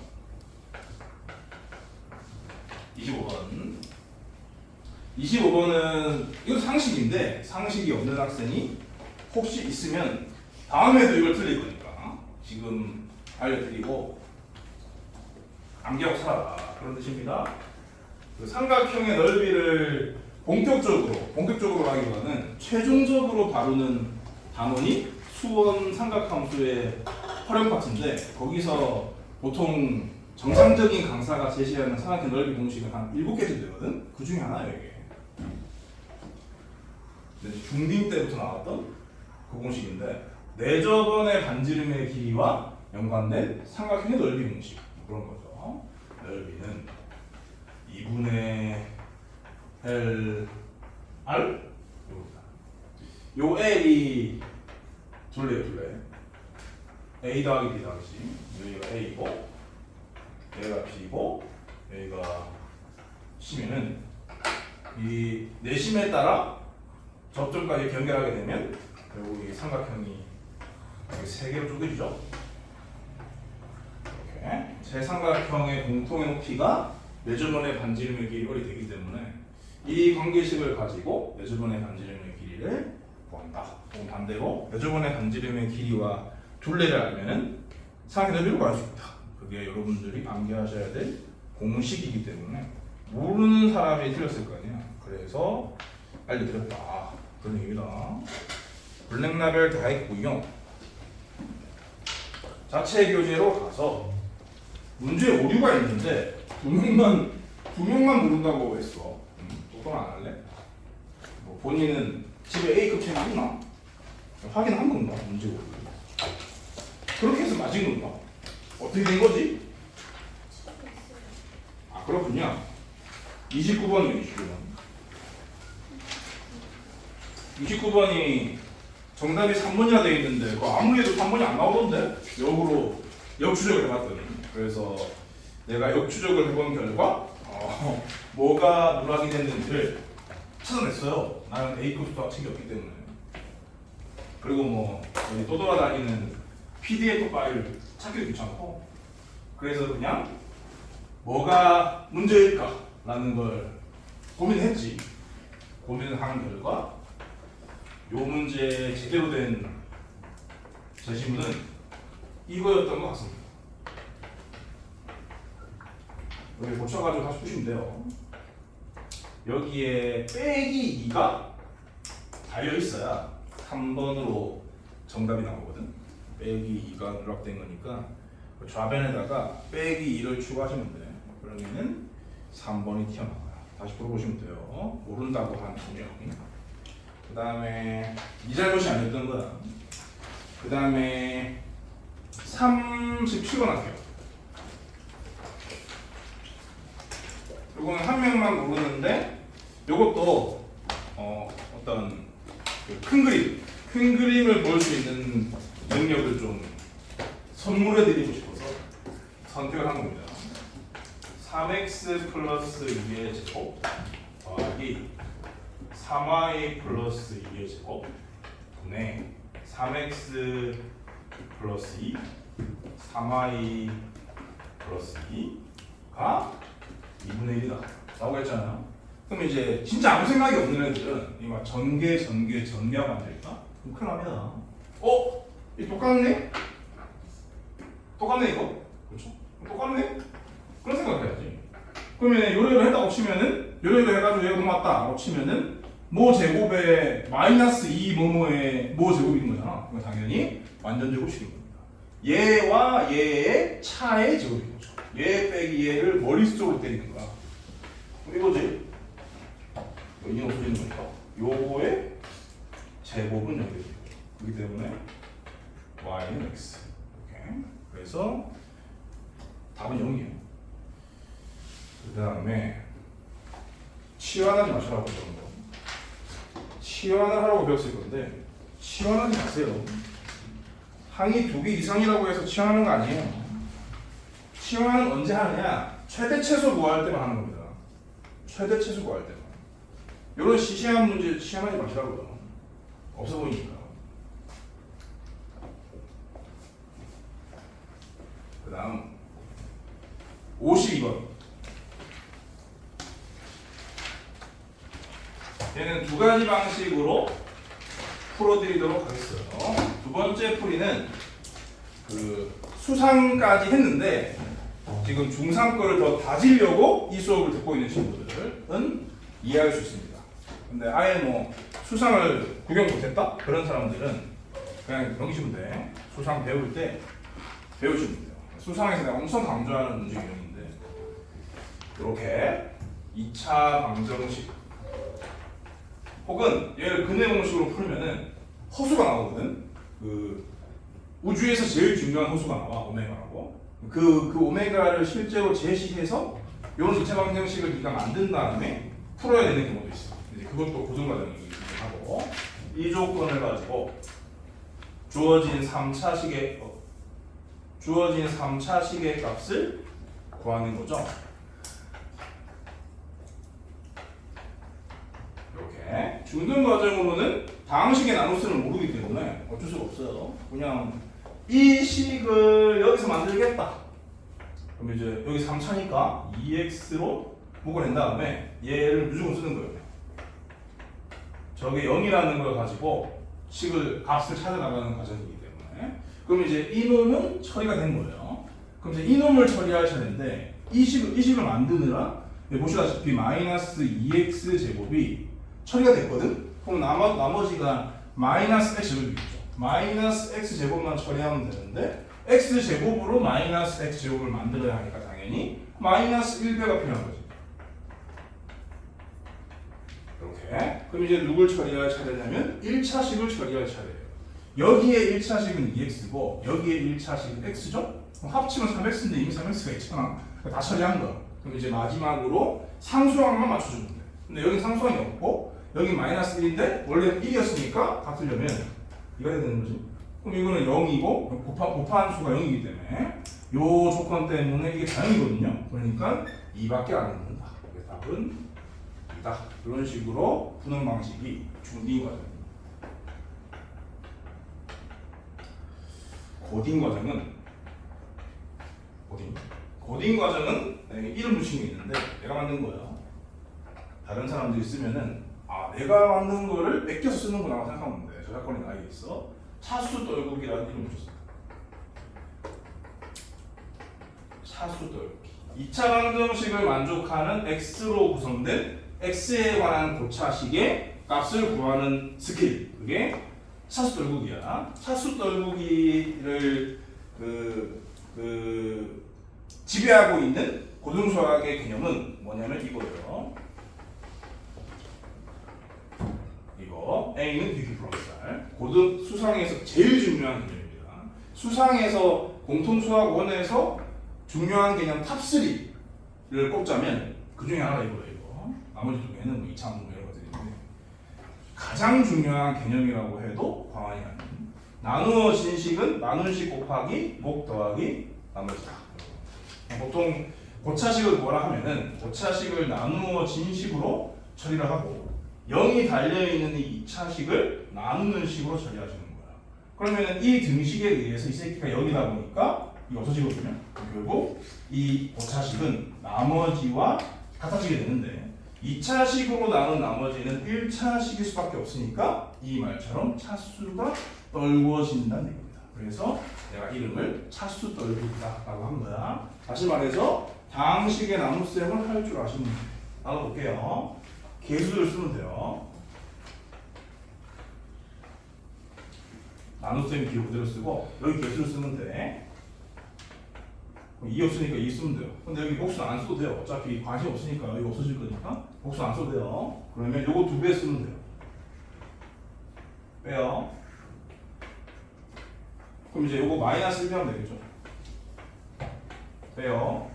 25번 25번은 이거 상식인데 상식이 없는 학생이 혹시 있으면 다음에도 이걸 틀릴 거니까 지금 알려드리고 암기하고 살아라 그런 뜻입니다. 그 삼각형의 넓이를 본격적으로 하기보다는 최종적으로 다루는 단원이 수원 삼각함수의 활용 파트인데 거기서 보통 정상적인 강사가 제시하는 삼각형 넓이 공식은 한 7개 정도 되거든. 그 중에 하나예요 이게. 중딩 때부터 나왔던 그 공식인데 내저번의 반지름의 길이와 연관된 삼각형의 넓이 공식 그런 거죠. 넓이는 2분의 L R 요 L이 둘레 A 더하기 B 더하기 C 여기가 A고 여기가 B고 여기가 C면은 이 내심에 따라 접점까지 연결하게 되면 결국 이 삼각형이 여기 세 개로 쪼개지죠. 이렇게 세 삼각형의 공통의 높이가 내주변의 반지름의 길이가 되기 때문에 이 관계식을 가지고 내주변의 반지름의 길이를 구한다. 혹은 반대로 내주변의 반지름의 길이와 둘레를 알면은 삼각형의 넓이를 구할 수 있다. 그게 여러분들이 암기하셔야 될 공식이기 때문에 모르는 사람이 틀렸을 거 아니야. 그래서 알려드렸다. 그런 얘기입니다. 블랙라벨 다 했고요. 자체 교재로 가서 문제에 오류가 있는데 두 명만 모른다고 했어. 똑바로 안 할래? 뭐 본인은 집에 A급 책 있나? 확인한 건가? 문제 오류. 그렇게 해서 맞은 건가? 어떻게 된 거지? 아 그렇군요. 29번이에요. 29번이 정답이 3번이나 되어 있는데 아무리 해도 3번이 안 나오던데? 역으로 역추적을 해봤더니 그래서 내가 역추적을 해본 결과 뭐가 누락이 됐는지를 찾아냈어요. 나는 A급 수학 책이 없기 때문에. 그리고 뭐 여기 떠돌아다니는 PDF 파일 찾기도 귀찮고 그래서 그냥 뭐가 문제일까? 라는 걸 고민했지. 고민을 한 결과 요 문제의 제대로 된 제시문은 이거였던 것 같습니다. 여기 고쳐가지고 다시 푸시면 돼요. 여기에 빼기 2가 달려있어야 3번으로 정답이 나오거든. 빼기 2가 누락된 거니까 좌변에다가 빼기 2를 추가하시면 돼. 그러면은 3번이 튀어나와요. 다시 풀어보시면 돼요. 모른다고 한 2명. 그 다음에 이 잘못이 아니었던 거야. 그 다음에 37번 할게요. 이거는 한 명만 모르는데 이것도 어떤 큰 그림을 볼 수 있는 능력을 좀 선물해 드리고 싶어서 선택을 한 겁니다. 3x 플러스 2의 제곱 더하기 3y 플러스 2의 제곱 분의 3x 플러스 2 3y 플러스 2가 2분의 1이다 라고 했잖아요. 그럼 이제 진짜 아무 생각이 없는 애들은 이거 전개하고 앉아있다? 그럼 큰일 납니다. 이 똑같네? 똑같네 이거? 그렇죠? 똑같네? 그런 생각해야지. 그러면 요래요 했다고 치면은 요래요 해가지고 얘가 넘어왔다고 치면은 모 제곱에 마이너스 2 뭐뭐의 모 제곱인 거잖아. 그럼 당연히 완전 제곱식인 겁니다. 얘와 얘의 차의 제곱인 거죠. 얘 빼기 얘를 머릿속으로 때리는 거야. 이거지? 이게 없어지는 거니까 요거의 제곱은 여기 그렇기 때문에 y는 x. 오케이. 그래서 답은 0이에요. 그 다음에 치환하지 마시라고 그런 거. 치환을 하라고 배웠을 건데 치환하지 마세요. 항이 2개 이상이라고 해서 치환하는 거 아니에요. 치환은 언제 하느냐? 최대 최소 구할 때만 하는 겁니다. 최대 최소 구할 때만. 이런 시시한 문제 치환하지 마시라고요. 없어 보이니까. 그 다음 52번. 얘는 두 가지 방식으로 풀어드리도록 하겠어요. 두 번째 풀이는 그 수상까지 했는데 지금 중3 거를 더 다지려고 이 수업을 듣고 있는 친구들은 이해할 수 있습니다. 근데 아예 뭐 수상을 구경 못했다? 그런 사람들은 그냥 넘기시면 돼. 수상 배울 때 배우시면 돼요. 수상에서 내가 엄청 강조하는 문제 유형인데 이렇게 2차 방정식 혹은 얘를 근해 공식으로 풀면은 허수가 나오거든. 그 우주에서 제일 중요한 허수가 나와, 오메가라고. 그 오메가를 실제로 제시해서 이런 2차 방정식을 네가 만든 다음에 풀어야 되는 경우도 있어. 이제 그것도 고등과정이 하고 이 조건을 가지고 주어진 3차식의 값을 구하는 거죠. 이렇게 중등 과정으로는 다항식의 나눗수를 모르기 때문에 어쩔 수가 없어요. 그냥 이 식을 여기서 만들겠다. 그럼 이제 여기 3차니까 2x로 묶어낸 다음에 얘를 무조건 쓰는 거예요. 저게 0이라는 걸 가지고 식을 값을 찾아나가는 과정이기 때문에 그럼 이제 이 놈은 처리가 된 거예요. 그럼 이제 이 놈을 처리할 차례인데 이 식을 만드느라 보시다시피 마이너스 2x 제곱이 처리가 됐거든? 그럼 나머지가 마이너스 x 제곱이겠죠. 마이너스 x 제곱만 처리하면 되는데 x 제곱으로 마이너스 x 제곱을 만들어야 하니까 당연히 마이너스 1배가 필요한 거지. 이렇게. 그럼 이제 누굴 처리할 차례냐면 1차식을 처리할 차례예요. 여기에 1차식은 2x고 여기에 1차식은 x죠? 그럼 합치면 3x인데 이미 3x가 있잖아. 다 처리한 거야. 그럼 이제 마지막으로 상수항만 맞춰주면 돼. 근데 여기 상수항이 없고 여기 마이너스 1인데 원래 1이었으니까 같으려면 이거 해야 되는 거지. 그럼 이거는 0이고 곱한 수가 0이기 때문에 이 조건 때문에 이게 자연이거든요. 그러니까 2밖에 안 된다. 답은 2다. 이런 식으로 푸는 방식이 중딩 과정입니다. 고딩 과정은 이름 붙인 게 있는데 내가 만든 거예요. 다른 사람들이 쓰면은 내가 만든 거를 뺏겨서 쓰는구나 생각하면 돼. 저작권이 나에게 있어. 차수 떨구기라는 이름 붙였습니다. 차수 떨구기. 2차 방정식을 만족하는 x로 구성된 x에 관한 고차식의 값을 구하는 스킬. 그게 차수 떨구기야. 차수 떨구기를 지배하고 있는 고등수학의 개념은 뭐냐면 이거예요. 이거 A는 BQ 플러스 R. 고등 수상에서 제일 중요한 개념입니다. 수상에서 공통수학 원에서 중요한 개념 탑3를 꼽자면 그 중에 하나가 이거예요. 이거. 나머지 두 개는 뭐 2차 뭐 이런 것들인데 가장 중요한 개념이라고 해도 과언이 아닌 나누어진 식은 나눈 식 곱하기 목 더하기 나머지다. 보통 고차식을 뭐라 하면은 고차식을 나누어진 식으로 처리를 하고 0이 달려있는 이 2차식을 나누는 식으로 처리하시는 거야. 그러면은 이 등식에 의해서 이 새끼가 0이다 보니까 이게 없어지거든요. 결국 이 고차식은 나머지와 같아지게 되는데 2차식으로 나눈 나머지는 1차식일 수밖에 없으니까 이 말처럼 차수가 떨구어진다는 얘기입니다. 그래서 내가 이름을 차수 넓이다 라고 한 거야. 다시 말해서 다항식의 나눗셈을 할 줄 아시면 돼요. 나눠볼게요. 개수를 쓰면 돼요. 나눗셈 기호 그대로 쓰고 여기 개수를 쓰면 돼. 2 없으니까 2 쓰면 돼요. 근데 여기 복수는 안 써도 돼요. 어차피 관심 없으니까 여기 없어질 거니까 복수 안 써도 돼요. 그러면 요거 2배 쓰면 돼요. 빼요. 그럼 이제 요거 마이너스 1 하면 되겠죠. 빼요.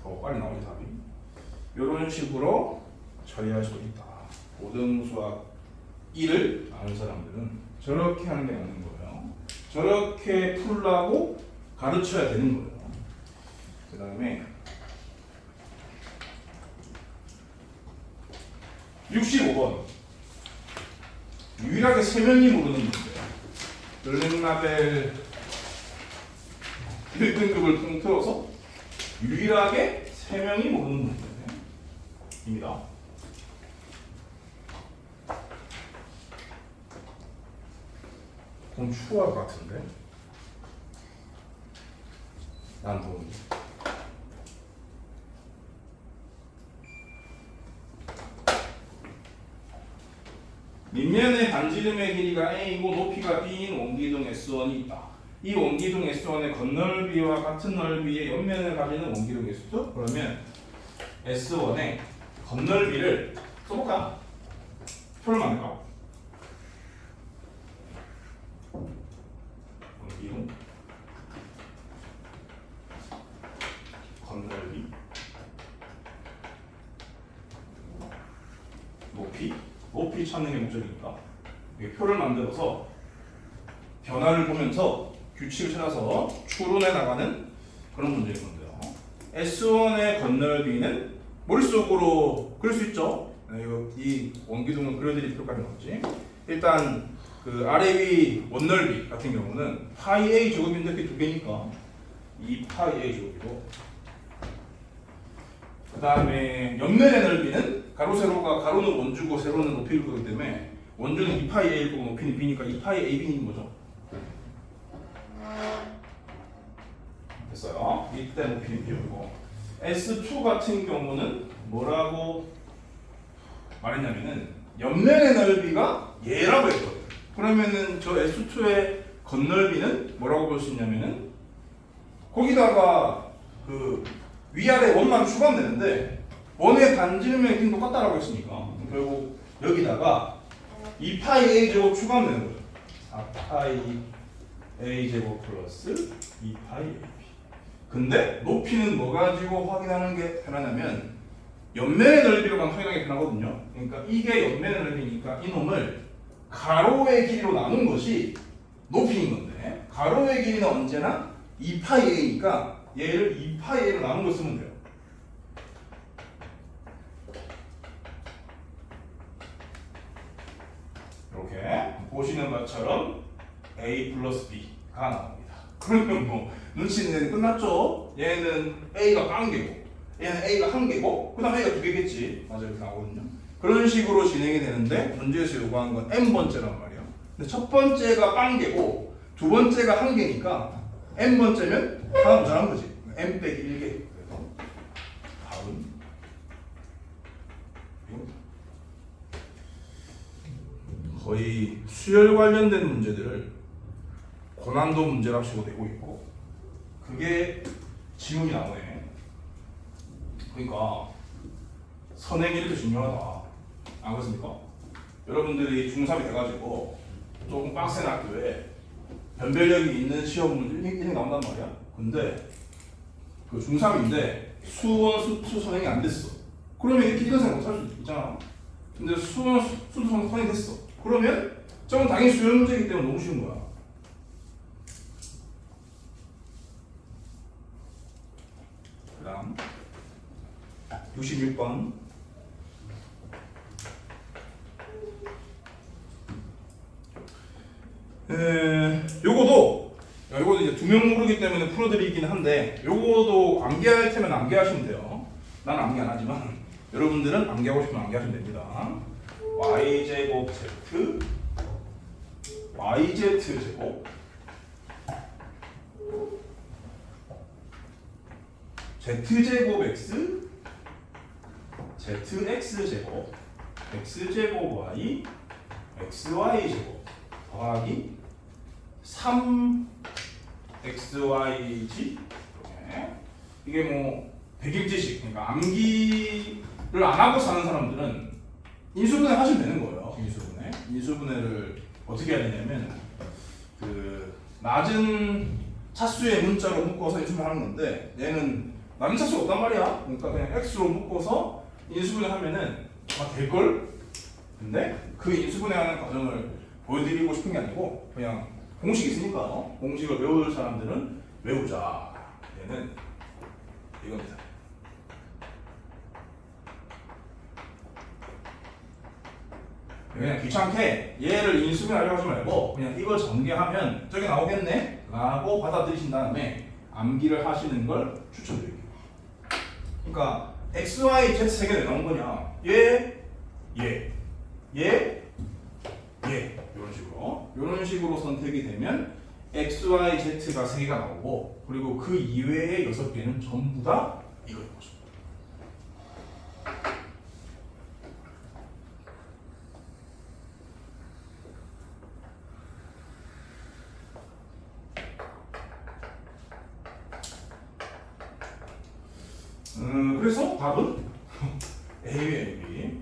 더 빨리 나오지 답이. 요런 식으로 처리할 수 있다. 고등수학 1을 아는 사람들은 저렇게 하는 게 맞는 거예요. 저렇게 풀라고 가르쳐야 되는 거예요. 그 다음에 65번 유일하게 3명이 모르는 문제예요. 르랭라벨 1등급을 통틀어서 유일하게 3명이 모르는 문제입니다. 좀 추워할 것 같은데 난 더운데. 밑면의 반지름의 길이가 A이고 높이가 B인 원기둥 S1이 있다. 이 원기둥 S1의 겉넓이와 같은 넓이의 옆면을 가지는 원기둥 S2. 그러면 S1의 겉넓이를 써볼까? 표를 만들까? 원기둥 겉넓이 높이 찾는 게 목적이니까 표를 만들어서 변화를 보면서 규칙을 찾아서 추론해 나가는 그런 문제인 건데요. S1의 겉넓이는 머릿속으로 그릴 수 있죠. 이 원기둥을 그려드릴 필요까지 없지. 일단 그 아래 위 원넓이 같은 경우는 파이 A 제곱인데 이렇게 두 개니까 2 파이 A 제곱이고, 그 다음에 옆면의 넓이는 가로 세로가 가로는 원주고 세로는 높이일 거기 때문에 원주는 2파이 A일 거고 높이는 B니까 2파이 AB인 거죠. 됐어요. 이때 높이는 B이고, S2 같은 경우는 뭐라고 말했냐면은 옆면의 넓이가 얘라고 했거든요. 그러면은 저 S2의 겉넓이는 뭐라고 볼 수 있냐면은 거기다가 그 위아래 원만 추가하면 되는데 원의 반지름의 길이는 똑같다라고 했으니까 결국 여기다가 2파이 A 제곱 추가하면 되는 거죠. 4파이 A 제곱 플러스 2파이 AB. 근데 높이는 뭐 가지고 확인하는 게 편하냐면 옆면의 넓이로만 확인하는 게 편하거든요. 그러니까 이게 옆면의 넓이니까 이놈을 가로의 길이로 나눈 것이 높이인 건데, 가로의 길이는 언제나 2파이 A니까 얘를 2파이 A로 나눈 걸 쓰면 돼요. 이렇게 보시는 것처럼 A 플러스 B가 나옵니다. 그러면 뭐 눈치는 끝났죠? 얘는 A가 1개고 얘는 A가 1개고 그 다음에 A가 2개겠지. 맞아요. 이렇게 나오거든요. 그런 식으로 진행이 되는데 문제에서 요구한 건 N번째란 말이에요. 근데 첫 번째가 1개고 두 번째가 1개니까 N번째면 하나 모자란 거지. N 빼기 1개. 그래서 다음 거의 수열 관련된 문제들을 고난도 문제랍시고 내고 있고, 그게 지문이 나오네. 그러니까 선행이 이렇게 중요하다. 안 그렇습니까? 여러분들이 중3이 돼가지고 조금 빡센 학교에 변별력이 있는 시험 문제 이렇게 나온단 말이야. 근데 그 중3인데 수원, 수투 선행이 안 됐어. 그러면 이렇게 이런 생각 못할 수 있잖아. 근데 수원, 수투 선행이 됐어. 그러면 저건 당연히 수열 문제이기 때문에 너무 쉬운 거야. 그 다음 66번 요거도 이제 2명 모르기 때문에 풀어드리긴 한데, 요거도 암기할 테면 암기하시면 돼요. 난 암기 안 하지만 여러분들은 암기하고 싶으면 암기하시면 됩니다. y제곱 z yz 제곱 z제곱 x zx제곱 x제곱 y xy제곱 더하기 3xyg 이게 뭐 백일지식 그러니까 암기를 안 하고 사는 사람들은 인수분해 하시면 되는 거예요. 인수분해를 어떻게 해야 되냐면 그 낮은 차수의 문자로 묶어서 인수분해하는 건데 얘는 낮은 차수가 없단 말이야. 그러니까 그냥 x로 묶어서 인수분해 하면은 될걸? 근데 그 인수분해하는 과정을 보여드리고 싶은 게 아니고 그냥 공식이 있으니까 공식을 외울 사람들은 외우자. 얘는 이겁니다. 그냥 귀찮게 얘를 인수분해하려고 하지 말고 그냥 이걸 전개하면 저게 나오겠네? 라고 받아들이신 다음에 암기를 하시는 걸 추천드릴게요. 그러니까 x, y, z 세 개 왜 나온 거냐? 얘 이런 식으로 선택이 되면 x, y, z가 세 개가 나오고 그리고 그 이외의 6개는 전부 다 이거인 거죠. 그래서 답은 A와 AB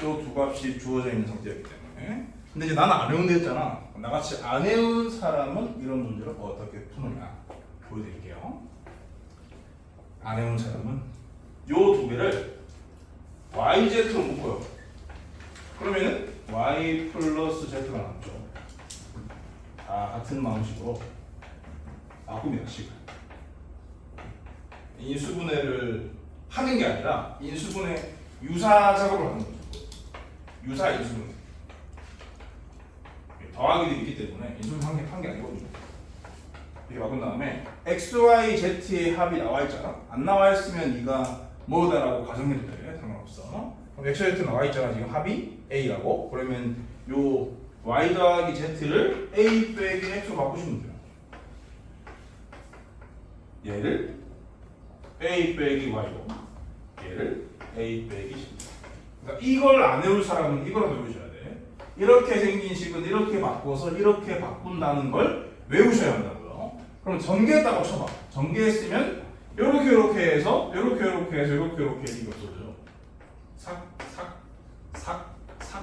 또 두 값이 주어져 있는 상태였기 때문에 근데 이제 나는 안 외운다 했잖아. 나같이 안 외운 사람은 이런 문제를 어떻게 푸느냐 보여드릴게요. 안 외운 사람은 요 두 개를 YZ로 묶어요. 그러면은 Y 플러스 Z가 남죠. 다 같은 방식으로 바꿉니다. 식을 인수분해를 하는 게 아니라 인수분해 유사 작업을 하는 거죠. 유사 인수분해 더하기도 있기 때문에 인수분해 한 게 아니거든요. 이렇게 바꾼 다음에 x, y, z의 합이 나와 있잖아. 안 나와 있으면 네가 뭐다라고 가정해도 돼. 상관없어. 그럼 x, z 나와 있잖아. 지금 합이 a라고. 그러면 요 y 더하기 z를 a 빼기 x로 바꾸시면 돼요. 얘를 a 빼기 y로 얘를 a 빼기 10. 그러니까 이걸 안 외울 사람은 이거라도 외우셔야 돼. 이렇게 생긴 식은 이렇게 바꿔서 이렇게 바꾼다는 걸 외우셔야 한다고요. 그럼 전개했다고 쳐봐. 전개했으면 요렇게 해서 요렇게 해서 요렇게 이렇게 없어져요. 삭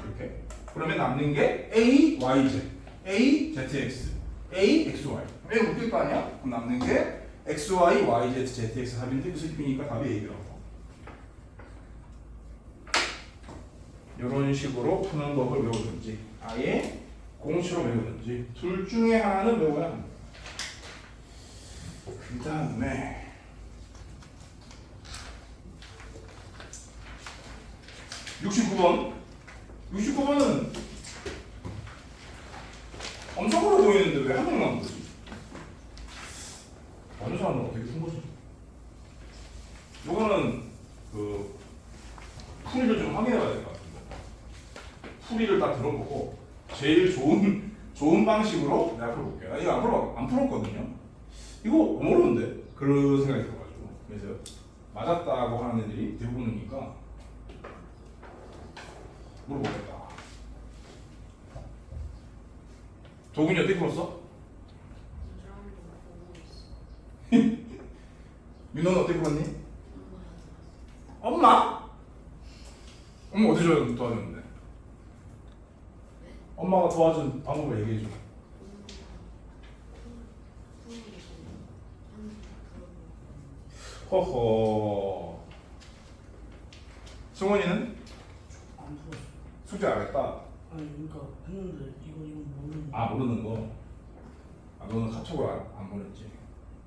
이렇게. 그러면 남는 게 a, y, z, a, z, x, a, x, y. 이거 묶일 거 아니야? 그럼 남는 게 x, y, y, z, z, x 합인데 무슨 뜻이니까 답이 A라고. 이런 식으로 푸는 법을 외우든지 아예 공식으로 외우든지 둘 중에 하나는 외워야 합니다. 그 다음에 69번은 엄청 어려 보이는데 왜 한 명 남은 거지? 어느 사람은 어떻게 푼 거지? 이거는 그 풀이를 좀 확인해 봐야 될 것 같은데 풀이를 다 들어보고 제일 좋은 방식으로 내가 풀어볼게요. 이거 안 풀었거든요. 이거 모르는데 그런 생각이 들어가지고 그래서 맞았다고 하는 애들이 대부분이니까 물어보겠다. 도균이 어떻게 풀었어? 민호는 어떻게 풀었니? 엄마? 엄마 어떻게 도와줬는데? 엄마가 도와준 방법을 얘기해줘. 허허. 승원이는? 안 풀었어. 숙제 안 했다. 아니 그러니까 했는데 이거 모르는. 아 모르는 거. 아 너는 카톡을 안 보냈지.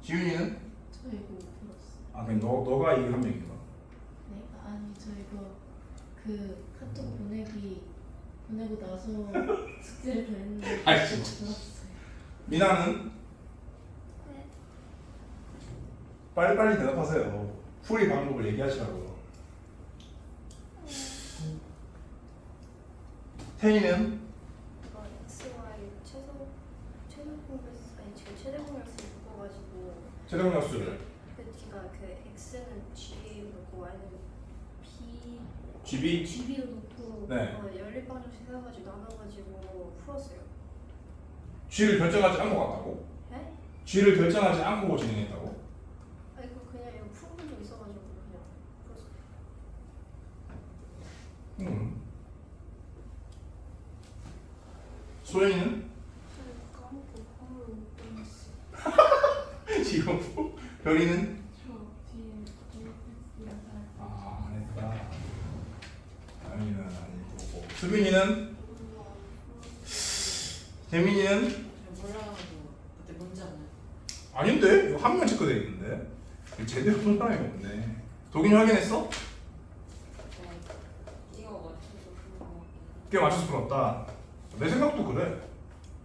지윤이는? 저 이거 못 풀었어. 아 그럼 너가 이 한 명인가? 네? 아니 저 이거 그 카톡 보내고 나서 숙제를 다 했는데 아이씨. 못 풀었어요. 미나는? 네. 빨리빨리 대답하세요. 풀이 방법을 얘기하시라고요. 태희는? X, Y 최소 공배수 아니 지금 최대 공배수 묶어가지고 최종 약수를 그 뒤가 그 G 놓고 Y는 B GB GB로 놓고 네. 연립방정식 해가지고 나눠가지고 풀었어요. G를 결정하지 않고 갔다고? 네? G를 결정하지 않고 진행했다고? 아니 그냥 이거 풀어본 적 있어가지고 그냥 풀었어요. 소연이는? 저 까먹고 화물을 못 보냈어요. 지금 별이는? 저 뒤에 AX가 아, 아니다. 아니는 아니고. 수빈이는? 재민이는? 제가 몰라가지고 그때 뭔지 알아요? 아닌데? 이거 한 명 체크돼 있는데. 이거 제대로 푼 사람이 없네. 도균이 확인했어? 네. 이거 맞춰서 그런 거 같긴 꽤 맞춰서 풀었다. 내 생각도 그래.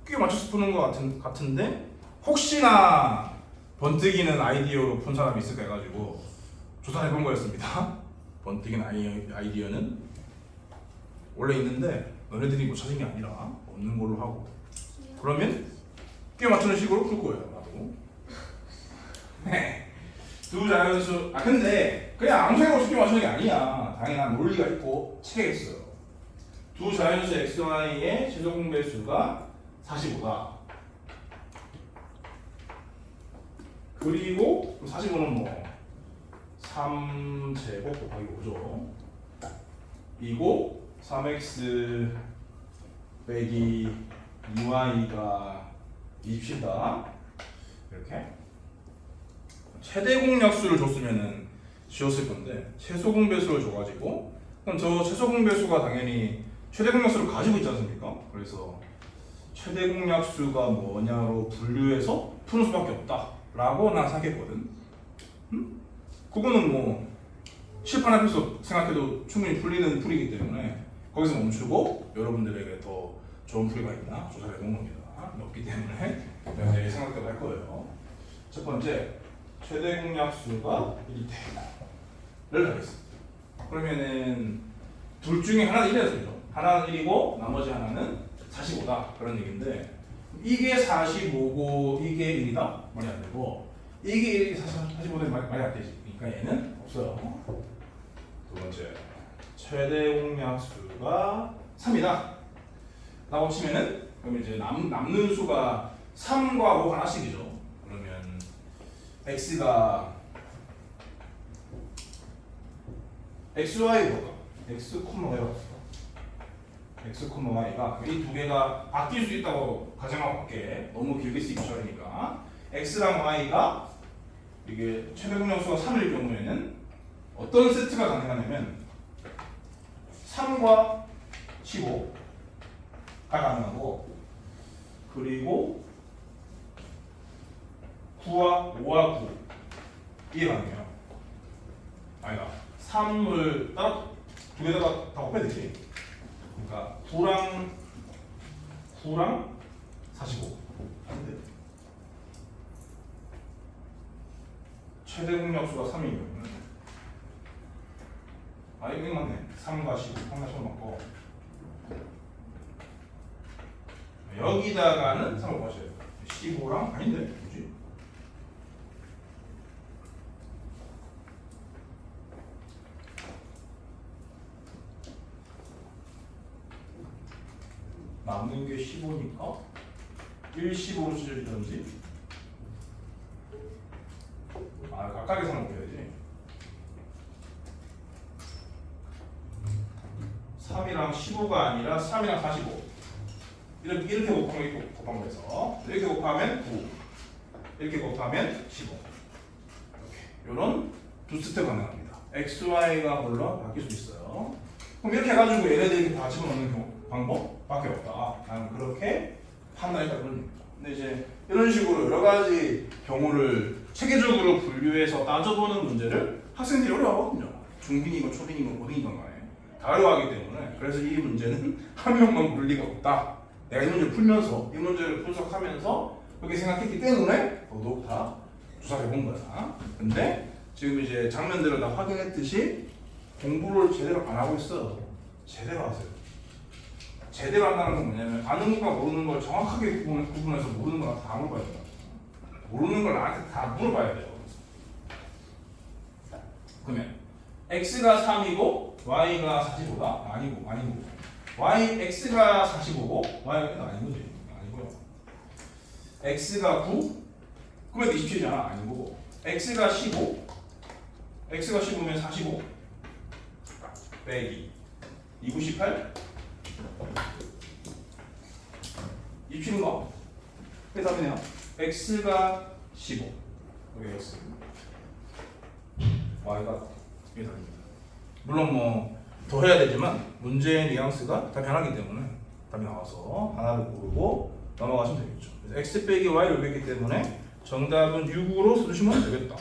꽤 맞춰서 푸는 거 같은데 혹시나 번뜩이는 아이디어로 푼 사람이 있을까 해가지고 조사를 해본 거였습니다. 번뜩이는 아이디어는 원래 있는데 너네들이 못 찾은 게 아니라 없는 걸로 하고 그러면 꽤 맞추는 식으로 풀 거예요. 나도. 두 자연수 근데 그냥 아무 생각 없이 꽤 맞추는 게 아니야. 당연한 논리가 있고 책에 있어요. 두 자연수 x, y의 최소 공배수가 45다. 그리고 45는 뭐 3제곱 곱하기 5죠. 이고 3x 빼기 2y가 27다. 이렇게 최대 공약수를 줬으면은 지웠을 건데 최소 공배수를 줘가지고 그럼 저 최소 공배수가 당연히 최대 공약수를 가지고 있지 않습니까? 그래서 최대 공약수가 뭐냐로 분류해서 푸는 수밖에 없다라고 난 생각했거든. 그거는 뭐 칠판 앞에서 생각해도 충분히 풀리는 풀이기 때문에 거기서 멈추고 여러분들에게 더 좋은 풀이가 있나 조사를 해본 겁니다. 없기 때문에 내가 내일 생각대로 할 거예요. 첫 번째 최대 공약수가 1이를 하겠습니다. 그러면은 둘 중에 하나는 1이라서 그죠? 하나는 1이고 나머지 하나는 45다 그런 얘기인데 이게 45고 이게 1이다? 말이 안 되고 이게 45다 말이 안 되지. 그러니까 얘는 없어요. 두 번째 최대 공약수가 3이다 라고 치면은 그럼 이제 남는 수가 3과 5 하나씩이죠. 그러면 x가 xy 볼까? x, y가 없어. x, y가 이 두 개가 바뀔 수 있다고 가정하고 할게. 너무 길게 쓰기 싫으니까 x랑 y가 이게 최대 공약수가 3일 경우에는 어떤 세트가 가능하냐면 3과 15가 가능하고 그리고 9와 5와 9 이게 가능해요. 아니다. 3을 따라 두 개다가 다 곱해야 되지. 그러니까 9랑 45 아닌데 최대 공약수가 3인 경우는 이거 맞네. 3과 15 맞고 여기다가는 3을 곱하셔야 돼요. 15랑 아닌데 뭐지? 남는 게 15니까 1, 15로 찢어지던지 각각의 3을 곱해야지. 3이랑 15가 아니라 3이랑 45 이렇게 곱한 거에서 이렇게 곱하면 9 이렇게 곱하면 15 이렇게 이런 두 세트 가능합니다. x, y가 물론 바뀔 수 있어요. 그럼 이렇게 해가지고 얘네들 이렇게 다 집어넣는 방법밖에 없다. 나는 그렇게 판단했다 그런 얘기죠. 근데 이제 이런 식으로 여러 가지 경우를 체계적으로 분류해서 따져보는 문제를 학생들이 어려워하거든요. 중빈이고 초빈이고 고딩이건 간에 다 어려워하기 때문에 그래서 이 문제는 한 명만 볼 리가 없다. 내가 이 문제를 풀면서 이 문제를 분석하면서 그렇게 생각했기 때문에 더더욱 다 조사를 해본 거야. 근데 지금 이제 장면들을 다 확인했듯이 공부를 제대로 안 하고 있어. 제대로 하세요. 제대로 한다는 건 뭐냐면 아는 것과 모르는 걸 정확하게 구분해서 모르는 걸 다 물어봐야 돼요. 모르는 걸 나한테 다 물어봐야 돼요. 그러면 x가 3이고 y가 45다? 아니고 x가 45고 y가 아닌 거지. 아니고요. x가 9 그러면 27이잖아. 아닌 거고. x가 15 x가 15면 45 빼기 298 27인가? 그게 답이네요. x가 15 여기 x y가 이게 답입니다. 물론 뭐 더 해야 되지만 문제의 뉘앙스가 다 변하기 때문에 답이 나와서 하나를 고르고 넘어가시면 되겠죠. 그래서 x 빼기 y를 구했기 때문에 정답은 6으로 써주시면 되겠다.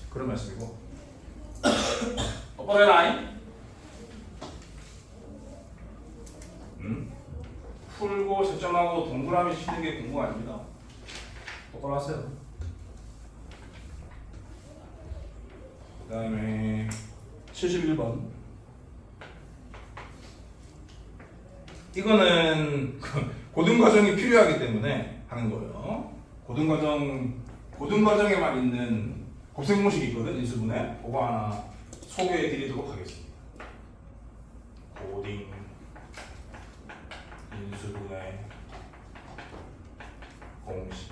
그런 말씀이고. 똑바로 해라. 풀고 채점하고 동그라미 치는 게 공부가 아닙니다. 똑바로 하세요. 그 다음에 71번. 이거는 고등과정이 필요하기 때문에 하는 거예요. 고등과정에만 있는 곱셈 공식이 있거든, 인수분해. 그거 하나 소개해 드리도록 하겠습니다. 고딩 인수분해 공식.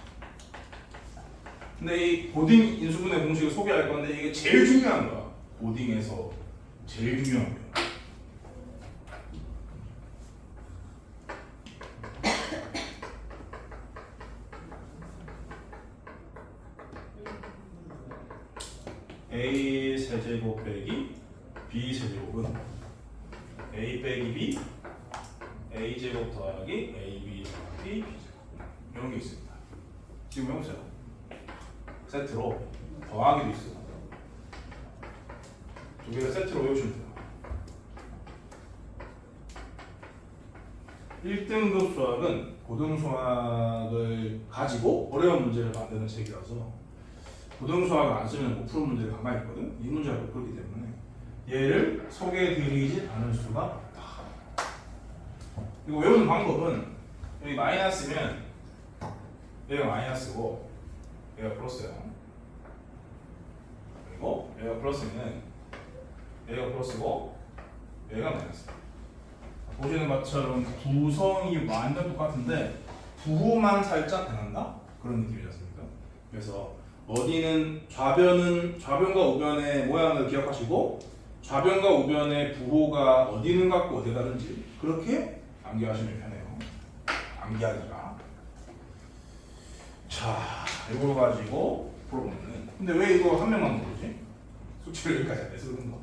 근데 이 고딩 인수분해 공식을 소개할 건데 이게 제일 중요한 거야. 고딩에서 제일 중요한 거야. a 세제곱 빼기 b 세제곱은 a 빼기 b a 제곱 더하기 ab 더하기 b 제곱 이런 게 있습니다. 지금 해보세요. 세트로 더하기도 있어요. 두 개를 세트로 외우시면 돼요. 1등급 수학은 고등수학을 가지고 어려운 문제를 만드는 책이라서 고등수학을 안 쓰면 못 푸는 문제가 가만히 있거든. 이 문제가 못 풀기 때문에 얘를 소개해드리지 않을 수가 없다. 이거 외우는 방법은 여기 마이너스면 얘가 마이너스고 얘가 플러스야. 그리고 얘가 플러스면 얘가 플러스고 얘가 마이너스. 보시는 것처럼 구성이 완전 똑같은데 부호만 살짝 변한다? 그런 느낌이지 않습니까? 그래서 어디는 좌변과 우변의 모양을 기억하시고 좌변과 우변의 부호가 어디는 같고 어디 다른지 그렇게 암기하시면 편해요. 암기하기가. 자, 이걸 가지고 풀어보면은 근데 왜 이거 한 명만 모르지? 숙제를 여기까지 안 해서 그런 거.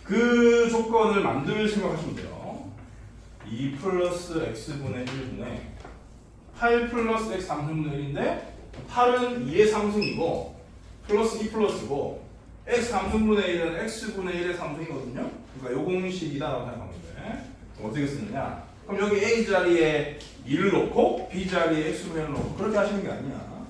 그 조건을 만들 생각하시면 돼요. 2 플러스 x분의 1분의 8 플러스 x 3분의 1인데 8은 2의 3승이고 플러스 2 플러스고 x 3승분의 1은 x분의 1의 3승이거든요. 그러니까 요 공식이다라고 생각하면 돼. 어떻게 쓰느냐? 그럼 여기 a 자리에 2를 놓고 b 자리에 x분의 1을 놓고 그렇게 하시는 게 아니야.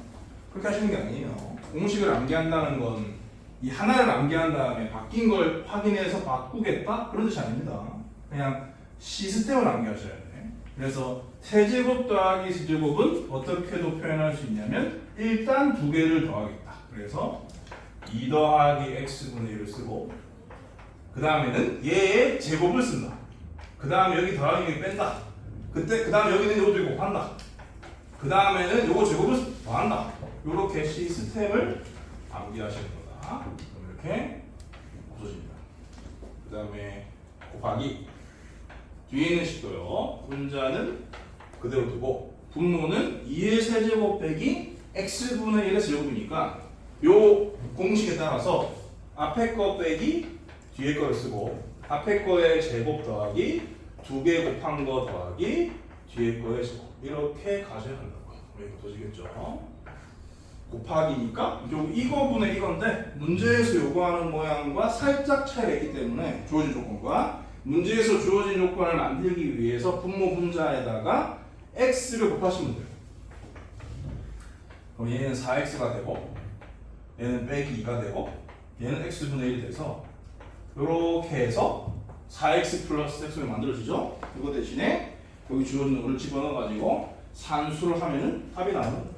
그렇게 하시는 게 아니에요. 공식을 암기한다는 건 이 하나를 암기한 다음에 바뀐 걸 확인해서 바꾸겠다? 그런 뜻이 아닙니다. 그냥 시스템을 암기하셔야 돼. 그래서 세제곱 더하기 세제곱은 어떻게도 표현할 수 있냐면 일단 두 개를 더하겠다. 그래서 2 더하기 x분의 1을 쓰고 그 다음에는 얘의 제곱을 쓴다. 그 다음에 여기 더하기 여기 뺀다. 그 다음에 여기는 요거 제곱 한다. 그 다음에는 요거 제곱을 더한다. 요렇게 시스템을 암기하시는 거다. 그럼 이렇게 없어집니다. 그 다음에 곱하기 뒤에 있는 식도요. 분자는 그대로 두고 분모는 2의 세제곱 빼기 x분의 1의 세제곱이니까 요 공식에 따라서 앞에 거 빼기 뒤에 거를 쓰고 앞에 거의 제곱 더하기 두 개 곱한 거 더하기 뒤에 거의 제곱 이렇게 가셔야 한다고요. 이거 도지겠죠? 곱하기니까 이거분의 이건데 문제에서 요구하는 모양과 살짝 차이가 있기 때문에 주어진 조건과 문제에서 주어진 조건을 만들기 위해서 분모 분자에다가 x를 곱하시면 돼요. 그럼 얘는 4x가 되고 얘는 빼기 2가 되고 얘는 x분의 1이 돼서 이렇게 해서 4x 플러스 x를 만들어지죠. 이거 대신에 여기 주어진 놈을 집어넣어가지고 산수를 하면은 답이 나오는 거예요.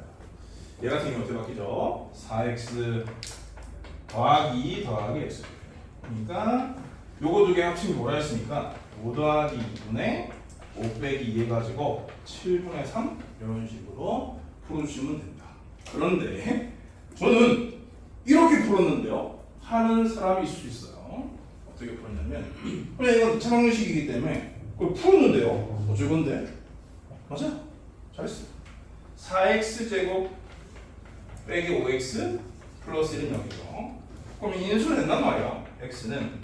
얘 같은 경우 어떻게 바뀌죠? 4x 더하기 x. 그러니까 요거 두 개 합치면 뭐라 했습니까? 5 더하기 2분의 5 빼기 2 해가지고 7분의 3 이런 식으로 풀어주시면 된다. 그런데 저는 이렇게 풀었는데요. 하는 사람이 있을 수 있어요. 어떻게 풀었냐면 그냥 이건 차방식이기 때문에 그걸 풀었는데요. 어쩔 건데? 맞아? 잘했어. 4x제곱 빼기 5x 플러스 1은 0이죠. 그럼 인수를 낸단 말이야. x는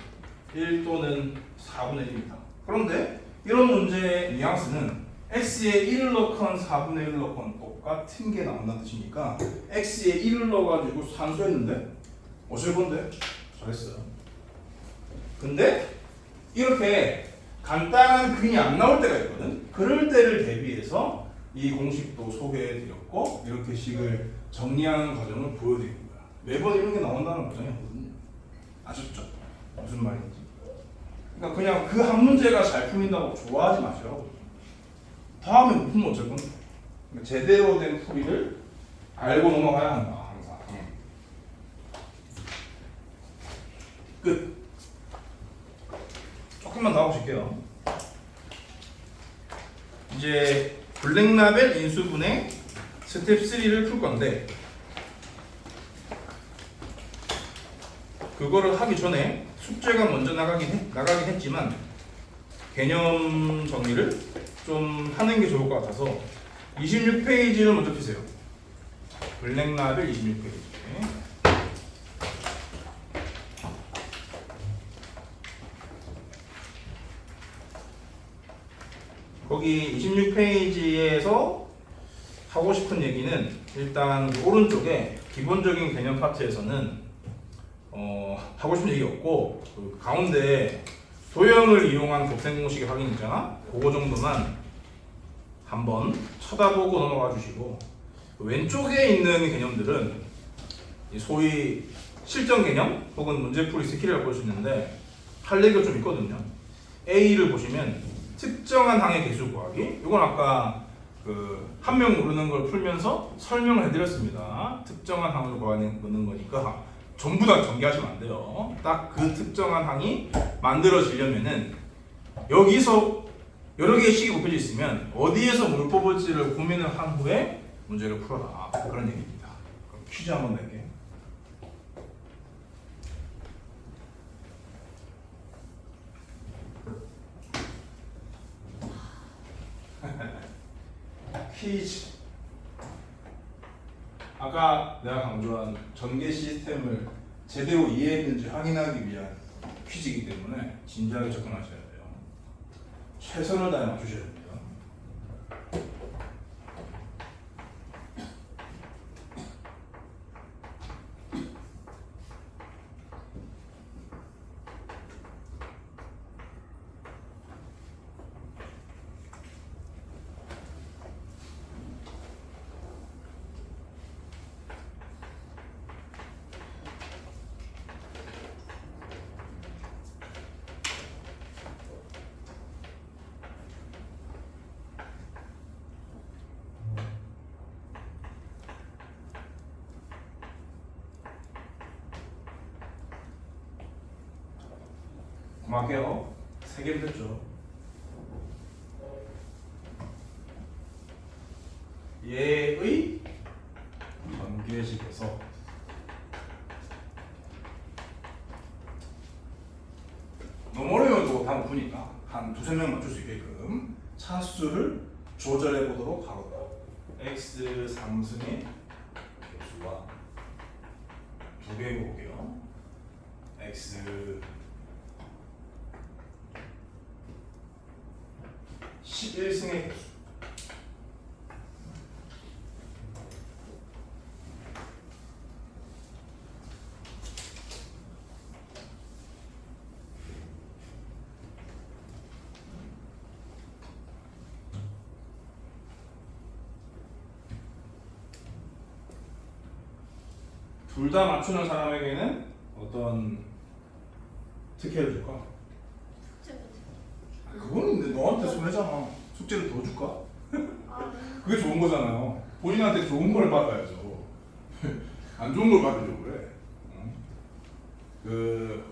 1 또는 4분의 1입니다. 그런데 이런 문제의 뉘앙스는 x에 1을 넣건 4분의 1을 넣건 똑같은 게 나온다는 뜻이니까 x에 1을 넣어가지고 산수했는데 어쩔 건데? 잘했어요. 근데 이렇게 간단한 근이 안 나올 때가 있거든. 그럴 때를 대비해서 이 공식도 소개해드렸고 이렇게 식을 정리하는 과정을 보여드린 거야. 매번 이런 게 나온다는 과정이 없거든요. 아셨죠? 무슨 말인지. 그러니까 그냥 그 한 문제가 잘 풀린다고 좋아하지 마시라고. 다음에 못 풀면 어쩔 건데. 그러니까 제대로 된 풀이를 알고 넘어가야 한다. 항상. 끝. 조금만 더 하고실게요. 이제 블랙라벨 인수분해 스텝 3를 풀 건데 그거를 하기 전에 숙제가 먼저 나가긴 했지만 개념 정리를 좀 하는 게 좋을 것 같아서 26페이지를 먼저 피세요. 블랙라벨 26페이지. 거기 26페이지에서 하고 싶은 얘기는 일단 오른쪽에 기본적인 개념 파트에서는 하고 싶은 얘기 없고 그 가운데 도형을 이용한 곱셈 공식의 확인 있잖아. 그거 정도만 한번 쳐다보고 넘어가 주시고 왼쪽에 있는 개념들은 소위 실전 개념 혹은 문제풀이 스킬이라고 볼 수 있는데 할 얘기가 좀 있거든요. A를 보시면 특정한 항의 개수 구하기. 이건 아까 그 한 명 모르는 걸 풀면서 설명을 해드렸습니다. 특정한 항을 구하는 거니까 전부 다 전개하시면 안 돼요. 딱 그 특정한 항이 만들어지려면은 여기서 여러 개의 식이 곱해져 있으면 어디에서 뭘 뽑을지를 고민을 한 후에 문제를 풀어라. 그런 얘기입니다. 그럼 퀴즈 한번 낼게. 퀴즈. 아까 내가 강조한 전개 시스템을 제대로 이해했는지 확인하기 위한 퀴즈이기 때문에 진지하게 접근하셔야 돼요. 최선을 다해 맞추셔야 됩니다. 그만할게요. 3개면 됐죠. 얘의 전개식에서 너무 어려우면 또 다음 보니까 한 2-3명 맞출 수 있게끔 차수를 조절해 보도록 하겠다. x 3승의 개수와 2개 볼게요. x 11승의 개수. 둘 다 맞추는 사람에게는 어떤 특혜를 줄까? 그거는 근데 너한테 손해잖아. 숙제를 더 줄까? 그게 좋은 거잖아요. 본인한테 좋은 걸 받아야죠. 안 좋은 걸 받으려고 그래. 응? 그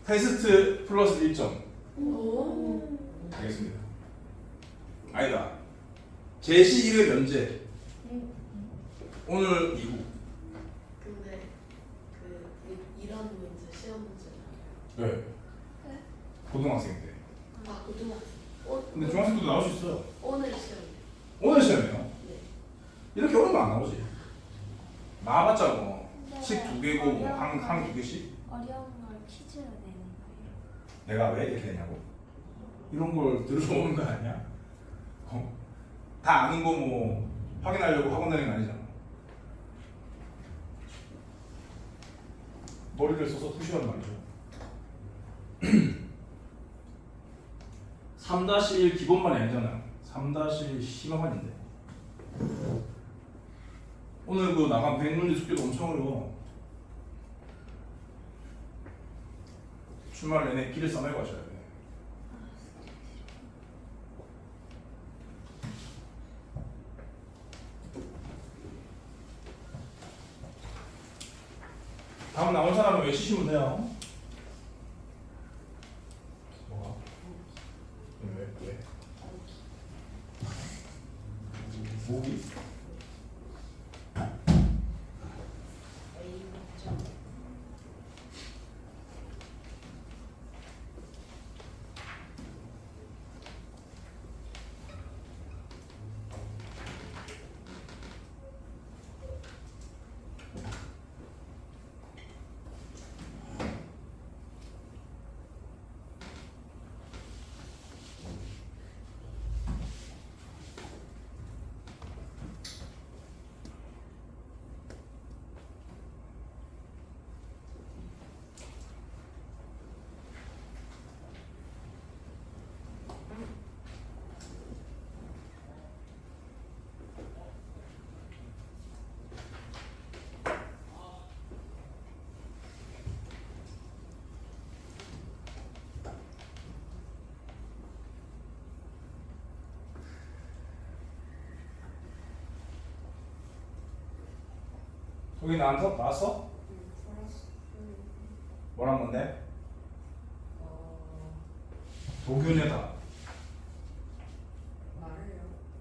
테스트 플러스 1점 오. 되겠습니다. 아니다. 제시 1회 면제. 오늘 2구. 근데 이런 문제 시험 문제잖아요. 네. 네? 고등학생 때. 아 고등학생. 근데 중학생 때도 나올 수 있어요. 오늘 시험. 오늘 시험이에요. 네. 이렇게 어려운 거 안 나오지. 나와봤자 뭐. 근데 식 2개고 뭐 한 2개씩. 어려운 걸 퀴즈로 내는 거예요. 내가 왜 이렇게 되냐고? 이런 걸 들어오는 거 아니야? 다 아는 거 뭐 확인하려고 학원 다니는 거 아니잖아. 머리를 써서 푸시란 말이죠. 3-1 기본반이 아니잖아요. 3-1 심화반인데. 오늘 그 나간 100문제 숙제도 엄청 어려워. 주말 내내 길을 싸매고 하셔야 돼. 다음 나온 사람은 외치시면 돼요. 뭐가? 왜? 모기? 거기 나왔어? 뭐란 건데? 도균에다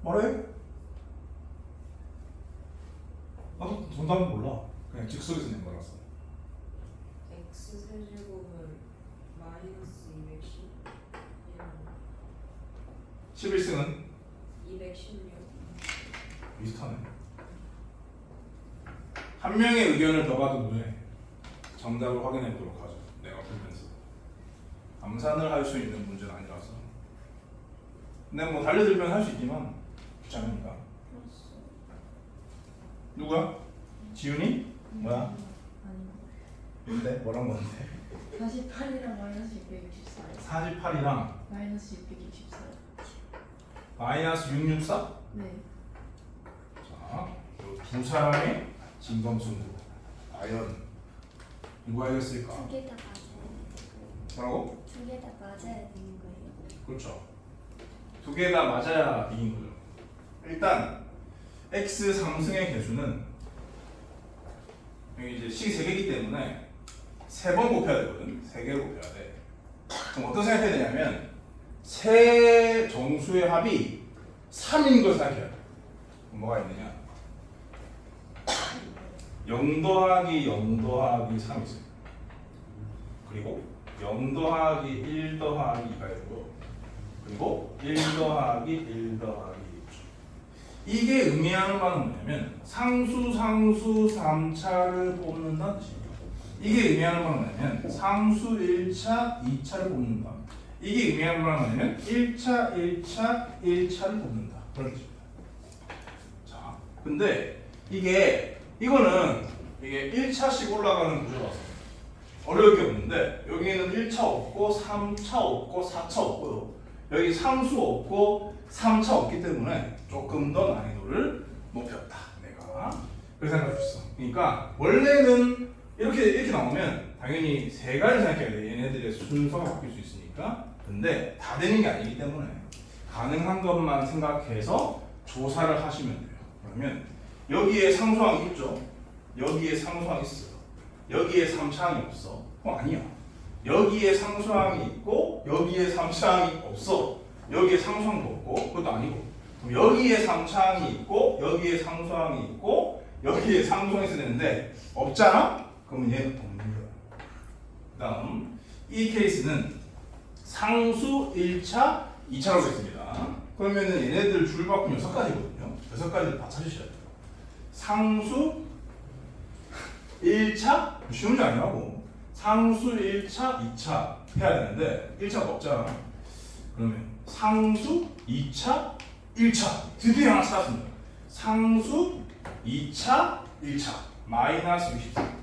말해? 나도 정답은 몰라. 그냥 즉석에서 낸 거라서. X 세제곱은 마이너스 210 11승은 216 비슷하네. 한 명의 의견을 더 받은 후에 정답을 확인해 보도록 하죠. 내가 풀면서 암산을 할 수 있는 문제는 아니라서. 근데 뭐 달려들면 할 수 있지만 귀찮으니까. 누구야? 지훈이? 뭐야? 아니. 근데 뭐란 건데? 48이랑 마이너스 664. 48이랑 마이너스 664. 마이너스 664? 네. 자, 두 사람의 진검승부. 과연 누가 이겼을까? 두 개 다 맞아야 되는 뭐라고? 두 개 다 맞아야 되는 거예요. 그렇죠. 두 개 다 맞아야 이긴 거죠. 일단 x 상승의 개수는 여기 이제 식 3개이기 때문에 3번 곱해야 되거든. 3개를 곱해야 돼. 그럼 어떤 생각해야 되냐면 세 정수의 합이 3인 걸 생각해야 돼. 그럼 뭐가 있느냐? 0 더하기 0 더하기 3이 있어요. 그리고 0 더하기 1 더하기 2가 있고, 그리고 1 더하기 1 더하기 2. 이게 의미하는 바는 뭐냐면 상수 3차를 뽑는다는 뜻입니다. 이게 의미하는 바는 뭐냐면 상수 1차, 2차를 뽑는다. 이게 의미하는 바는 뭐냐면 1차, 1차를 뽑는다. 그런 뜻입니다. 자, 근데 이거는 1차씩 올라가는 구조라서 어려울 게 없는데 여기에는 1차 없고 3차 없고 4차 없고요. 여기 상수 없고 3차 없기 때문에 조금 더 난이도를 높였다. 내가 그렇게 생각할 수 있어. 그러니까 원래는 이렇게 나오면 당연히 세 가지 생각해야 돼. 얘네들의 순서가 바뀔 수 있으니까. 근데 다 되는 게 아니기 때문에 가능한 것만 생각해서 조사를 하시면 돼요. 그러면 여기에 상수항 있죠? 여기에 상수항 있어요. 여기에 3차항이 없어. 아니야. 여기에 상수항이 있고 여기에 3차항이 없어. 여기에 상수항도 없고 그것도 아니고. 그럼 여기에 3차항이 있고 여기에 상수항이 있고 여기에 상수항이 있어야 되는데 없잖아? 그러면 얘는 없는 거야. 그 다음 이 케이스는 상수 1차, 2차라고 했습니다. 그러면은 얘네들 줄 바꾸면 6가지거든요. 6가지를 다 찾으셔야 돼요. 상수 1차? 쉬운 게 아니라고. 상수 1차, 2차 해야 되는데 1차가 없잖아. 그러면 상수 2차, 1차 드디어 하나 찾았습니다. 상수 2차, 1차 마이너스 64.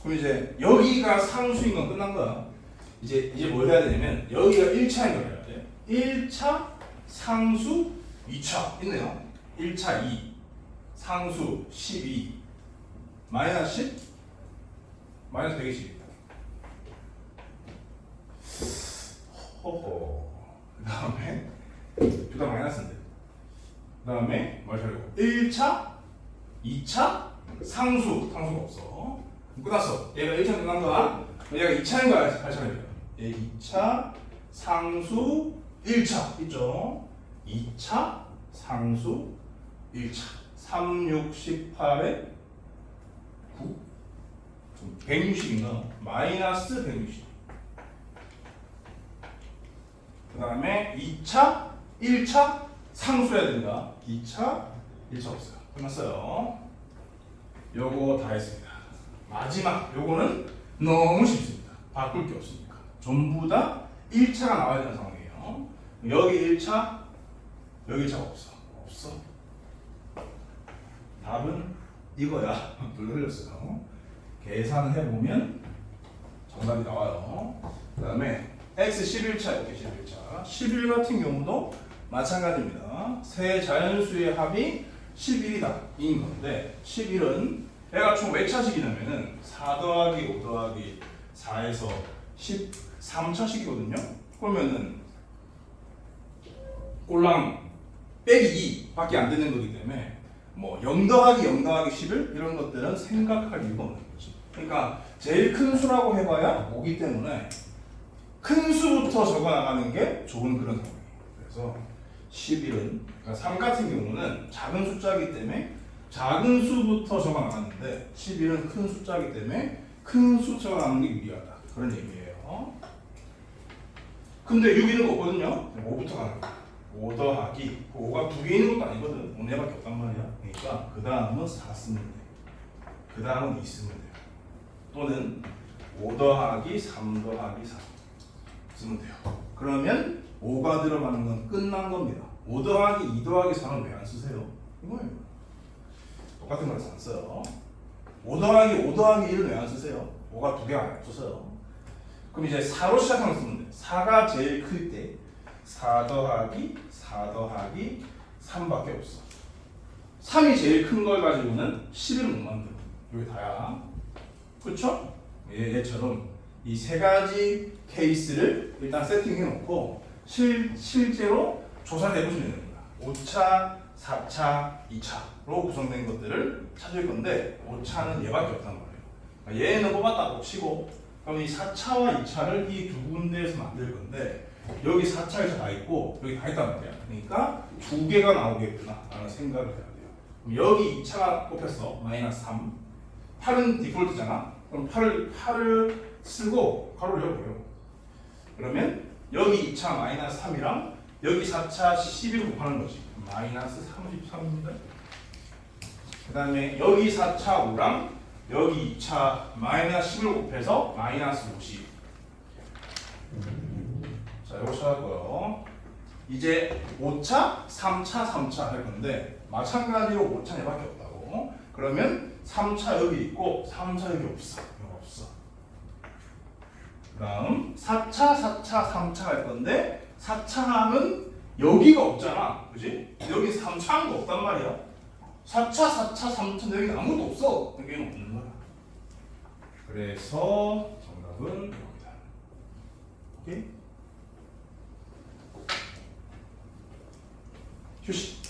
그럼 이제 여기가 상수인 건 끝난 거야. 이제 뭘 해야 되냐면 여기가 1차인 걸 해야 돼. 1차 상수 2차 있네요. 1차 2 상수 12 마이너스 10 마이너스 120. 호호. 그 다음에 둘 다 마이너스인데. 그 다음에 말 잘하고 1차 2차 상수가 없어. 끝났어. 얘가 1차 끝난 거야. 얘가 2차인 거 알 차례야. 얘 2차 상수 1차 있죠. 2차 상수 1차 3, 6, 18에 9 160인가? 마이너스 160. 그 다음에 2차 1차 상수해야 된다. 2차 1차 없어요. 끝났어요. 요거 다 했습니다. 마지막 요거는 너무 쉽습니다. 바꿀 게 없으니까 전부 다 1차가 나와야 되는 상황이에요. 여기 1차 여기 1차가 없어. 답은 이거야. 불 흘렸어요. 계산을 해보면 정답이 나와요. 그 다음에 x 11차 이렇게 11차 11 같은 경우도 마찬가지입니다. 세 자연수의 합이 11이다 인 건데 11은 얘가 총 몇 차식이냐면은 4 더하기 5 더하기 4에서 13차식이거든요. 그러면은 꼴랑 빼기 2밖에 안 되는 거기 때문에 뭐 0 더하기 0 더하기 11 이런 것들은 생각할 이유가 없는 거지. 그러니까 제일 큰 수라고 해봐야 5기 때문에 큰 수부터 적어 나가는 게 좋은 그런 상황이에요. 그래서 11은 그러니까 3 같은 경우는 작은 숫자이기 때문에 작은 수부터 적어 나가는데 11은 큰 숫자이기 때문에 큰 수 적어 나가는 게 유리하다. 그런 얘기예요. 근데 6이는 없거든요. 5부터 가는 거야. 5 더하기 5가 2개 있는 것도 아니거든. 5개밖에 없단 말이야. 그러니까 그 다음은 4 쓰면 돼. 그 다음은 2 쓰면 돼요. 또는 5 더하기 3 더하기 4 쓰면 돼요. 그러면 5가 들어가는 건 끝난 겁니다. 5 더하기 2 더하기 4는 왜 안 쓰세요? 이거예요. 똑같은 거라서 안 써요. 5 더하기 5 더하기 1은 왜 안 쓰세요? 5가 2개가 없어서요. 그럼 이제 4로 시작하는 거 쓰면 돼. 4가 제일 클 때 4 더하기 4 더하기 3밖에 없어. 3이 제일 큰 걸 가지고는 11을 못 만들어. 여기 다야. 그쵸? 얘처럼 이 세 가지 케이스를 일단 세팅해 놓고 실제로 조사를 해보시면 됩니다. 5차, 4차, 2차로 구성된 것들을 찾을 건데 5차는 얘밖에 없단 말이에요. 얘는 뽑았다고 치고 그럼 이 4차와 2차를 이 두 군데에서 만들 건데 여기 4차, 2차 다 있고 여기 다 있단 말이야. 그러니까 두 개가 나오겠구나 라는 생각을 해야 돼요. 그럼 여기 2차가 꼽혔어. 마이너스 3. 8은 디폴트잖아. 그럼 8을 쓰고 가로를 열어보요. 그러면 여기 2차 마이너스 3이랑 여기 4차 11을 곱하는 거지. 마이너스 33입니다. 그 다음에 여기 4차 5랑 여기 2차 마이너스 10을 곱해서 마이너스 50. 자, 이거 찾았고요. 이제 5차, 3차, 3차 할 건데 마찬가지로 5차 얘밖에 없다고. 그러면 3차 여기 있고 3차 여기 없어. 여기 없어. 그 다음 4차, 4차, 3차 할 건데 4차 하면 여기가 없잖아. 그지? 여기 3차한 거 없단 말이야. 4차, 4차, 3차 여기 아무것도 없어. 여기는 없는 거야. 그래서 정답은 여기다. 오케이? 휴식.